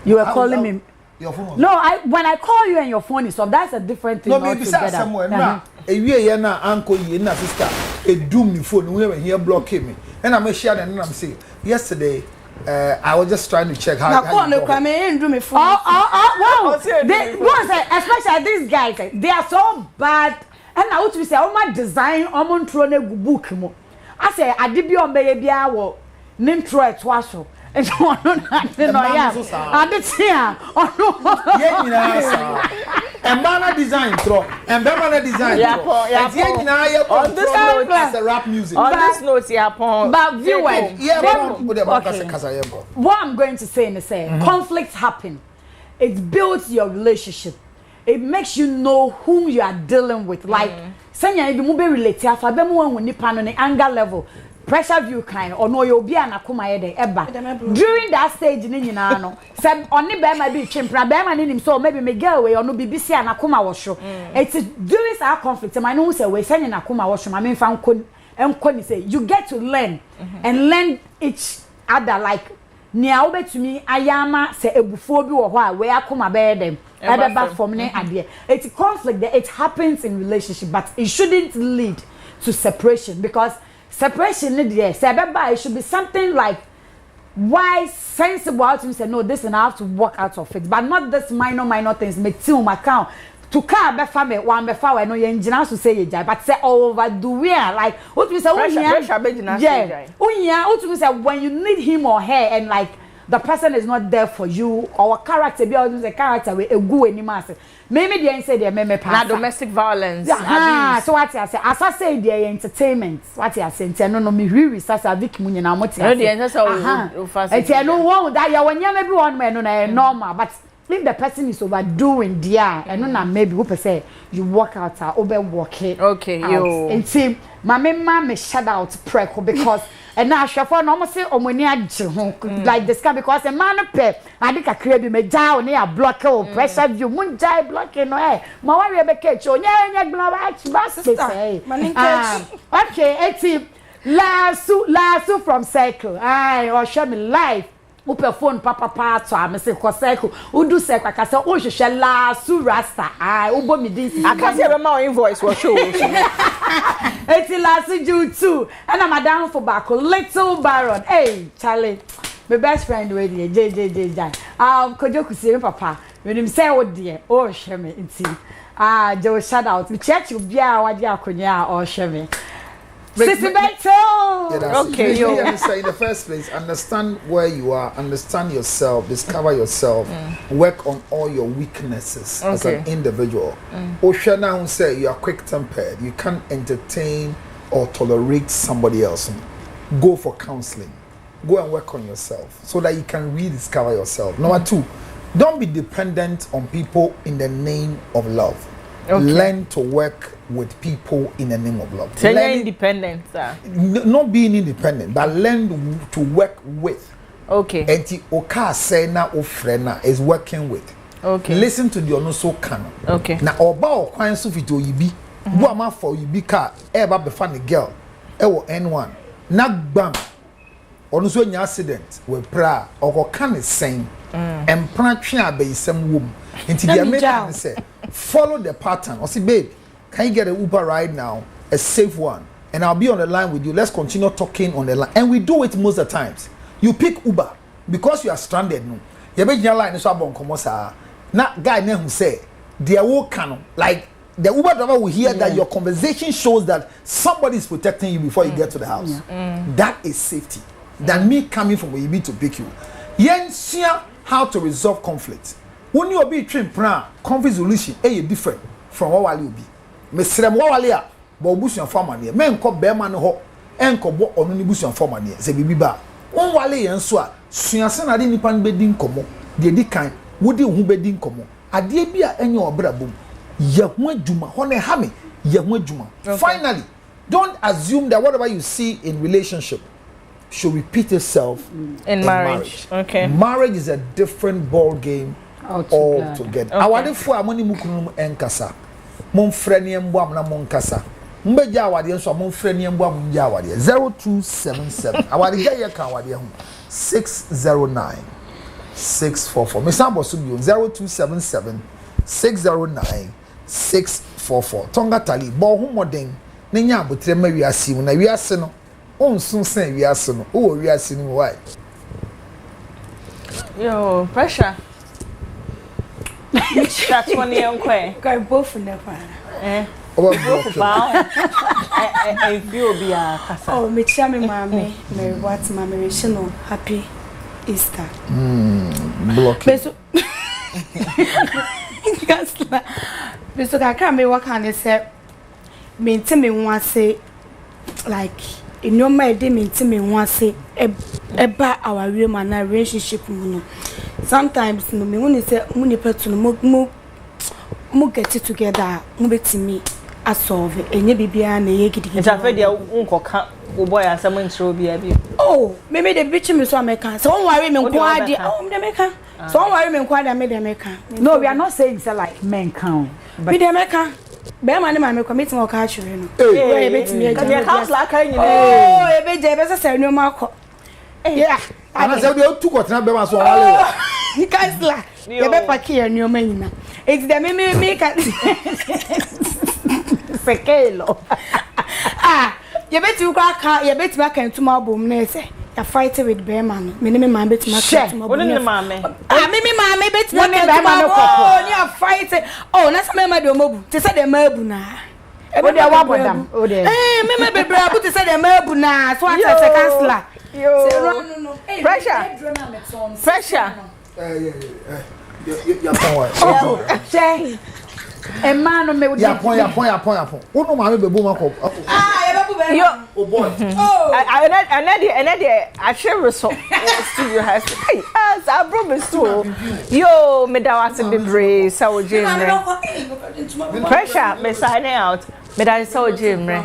you were calling me your phone was no when I call you and your phone is off that's a different thing no maybe somewhere na ewie ye na uncle ye na sister a doom me phone we here blocking me and I'm share and I'm saying yesterday I was just trying to check how you come in do me phone wow especially these guys they are so bad and I want to say my design on throw na book mo I say adibio mbeye bia wo nim throw it waso it's one no yeah adetia ono ye nyina sa Embana design throw Embana design throw ye nyina ye on this note as a rap music on this note but viewers okay what I'm going to say is conflicts happen. It builds your relationship. It makes you know whom you are dealing with. Like, senya if you move relate to afa be mo wan nipa no anger level, pressure view kind or no you be anakoma ye de eba. During that stage ni nyina no, say oni be ma be twempra be ma nim so maybe me girl we or no bibisi anakoma wo so. It's during our conflict, I know say we senya nakoma wo so ma me fa nko ni say you get to learn and learn each other like nia obetumi ayama se ebufuo bi wo ho a we akoma be dem eba from ne ade it's conflict that it happens in relationship but it shouldn't lead to separation because separation need there say beba it should be something like wise sensible to say no this and I have to work out of it but not this minor things me till my count to car be family one be fa no ye ngina so say ye jai but say overdo we like what we say pressure be ngina say jai what we say when you need him or her and like the person is not there for you or character be always a character we egu anima say maybe they say they me pass na domestic violence abuse so what I say as I say they entertainment what I say no me sasa Vic mu nyina mo tia say no one that ya wanya maybe one man no na normal but if the person is overdoing there and no maybe who say you walk out over walk it okay yo and see me shout out preko because and now shafo no mo say omoni agye ho like this guy because a man pe ade kakra bi me ja o na block o pressure view mun jai block no ma wa be catch o nya global say okay eti lasu from circle or show me life upe phone papa to am say ko cycle udu cycle ka say o hwehwe la su rasta ubo mi din akase be ma invoice wo show eti la su ju too and madam for back little baron hey Charlie my best friend we dey jj kojoku see papa when him say o dey o hwe me nti jo shout out me church bia wa dey akonya o hwe me okay, yo. In the first place, understand where you are, understand yourself, discover yourself, work on all your weaknesses as an individual. Oshana say you are quick-tempered, you can't entertain or tolerate somebody else. Go for counseling. Go and work on yourself so that you can rediscover yourself. Number 2, don't be dependent on people in the name of love. Learn to work with people in the name of love. Learn independent, sir. Not being independent, but learn to work with. Okay. Enti oka say na ofrena is working with. Okay. Listen to the onoso canon. Okay. Na oba okwan so fito yibi. Bu ama for yibi ka e ba be fa ne girl. E wo N1. Na gbam. Onoso nya accident we pra okoka ne sen. Empra twe abayisam wom. Enti dia make say follow the pattern. Or say babe, can you get an Uber right now? A safe one. And I'll be on the line with you. Let's continue talking on the line. And we do it most of the times. You pick Uber because you are stranded. No, you be your line so bon komosa. Na guy ne who say they are canon. Like the Uber driver will hear that your conversation shows that somebody is protecting you before you get to the house. That is safety. Than me coming from where you be to pick you. Yen see how to resolve conflict. When you be trained plan conflict solution different from what will be. Me srem what wale a bo busuan forma ne me nko be ma ne ho enko bo onu ni busuan forma ne se bibi ba won wale yen so a suase na de nipa ne be di nkomo de di kan wodi hu be di nkomo ade bi a enye obra bom ye ho adwuma ho ne ha me ye ho adwuma. Finally, don't assume that whatever you see in relationship should repeat itself in marriage. Okay. Marriage is a different ball game altogether. Awade fo amoni mukunu enkasa. Mon freni embo amna mon kasa. Mbeja awade nso mon freni embo am nja awade 0277. Awade ga ye ka awade ho 609 644. Me sambo so bi 0277 609 644. Tonga tali bo hu moden ne nya abotre ma wiase mu na wiase no onsun sen wiase no o wiase no why. Yo, pressure. That's one young quay. Go both in the pan. I feel be a casa. Oh, me chami mami, me what mami, she no happy Easter. Blocking. Beso kakra me waka ne se me ntime hu ase like enyoma ede me ntime hu ase eba our real man na relationship mu no sometimes no me hu ne se mu ne petu no mo get it together mo betimi asolve enye bibia na ye gidi nta fe dia unkoka wo boy asem ntro bia bi oh me the bitch me so American so won worry me nko ade oh me American so won worry me nko ade me the American no we are not saying say like men count but me the American be ma ne ma me commit mo ka chire no eh betimi e je house la kan nyina oh e be je be se no ma ko yeah ana say we tu kwotena be ma so wale ni kansla ye be pakia no ma nyina it's the me ka sekelo ye beti ukwa ka ye beti ma kan tuma bom na ese ya fight with Bema no me me ma beti ma kan tuma bom me ma me beti ma kan tuma bom ni a fight oh na some ma de omobu te say de ma abu na e be de wa bodam o de me bebre abu te say de ma abu na so ata se kansla yo no pressure ya power che e man no me ya pon unu ma me bebu ma ko ye bebu be yo oh boy I share result studio has hey as I promise to yo me da was bebre so jimre pressure me sign out me da so jimre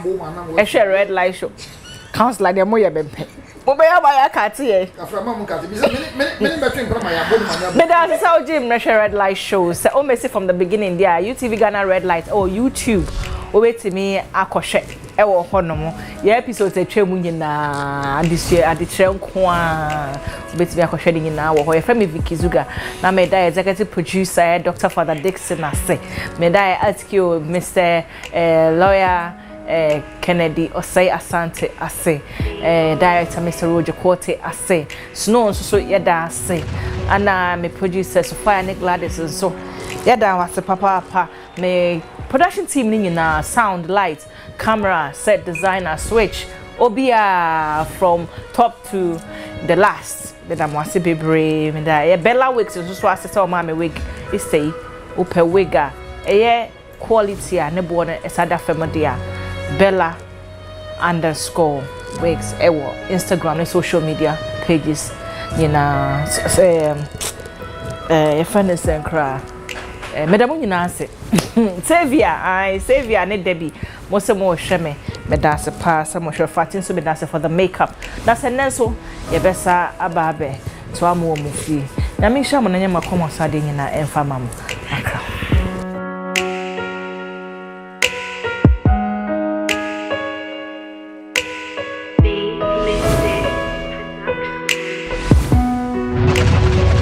e share red light show counts like dem mo ye bempe mo be ya ba ya kate ye aframa mo kate me between prama ya bodu manya me da so jimre share red light show so o me see from the beginning there UTV Ghana red light or YouTube o wetimi akɔhwɛ ɛwɔ hɔnom ye episodes atwam nyina adisue nko a wetimi akɔhwɛ de nyina wɔ hɔ ye frame Vicky Zuga na me da executive producer Dr. Father Dixon ase me da article Mr. Lawyer Kennedy Osei Asante ase director Mr. Roger Quarrels ase Snow so yeda ase ana me producer Sophia Nick Gladys so yeda wase papa me production team ni nyina sound light camera set designer switch obia from top to the last that I'm wase bebre me da Bella Wigs so ase so ma me wig is say ope wiga quality a ne bo no esada family Bella _wigs ewo Instagram and social media pages nyina friend is enkra madam nyina ase Savia ne Debbie mo se mo hwe me medase pa se mo hwe fatin so medase for the makeup na se nenso ye besa ababe to amu fi na me hwa mo na nyama komo sade nyina emfa mam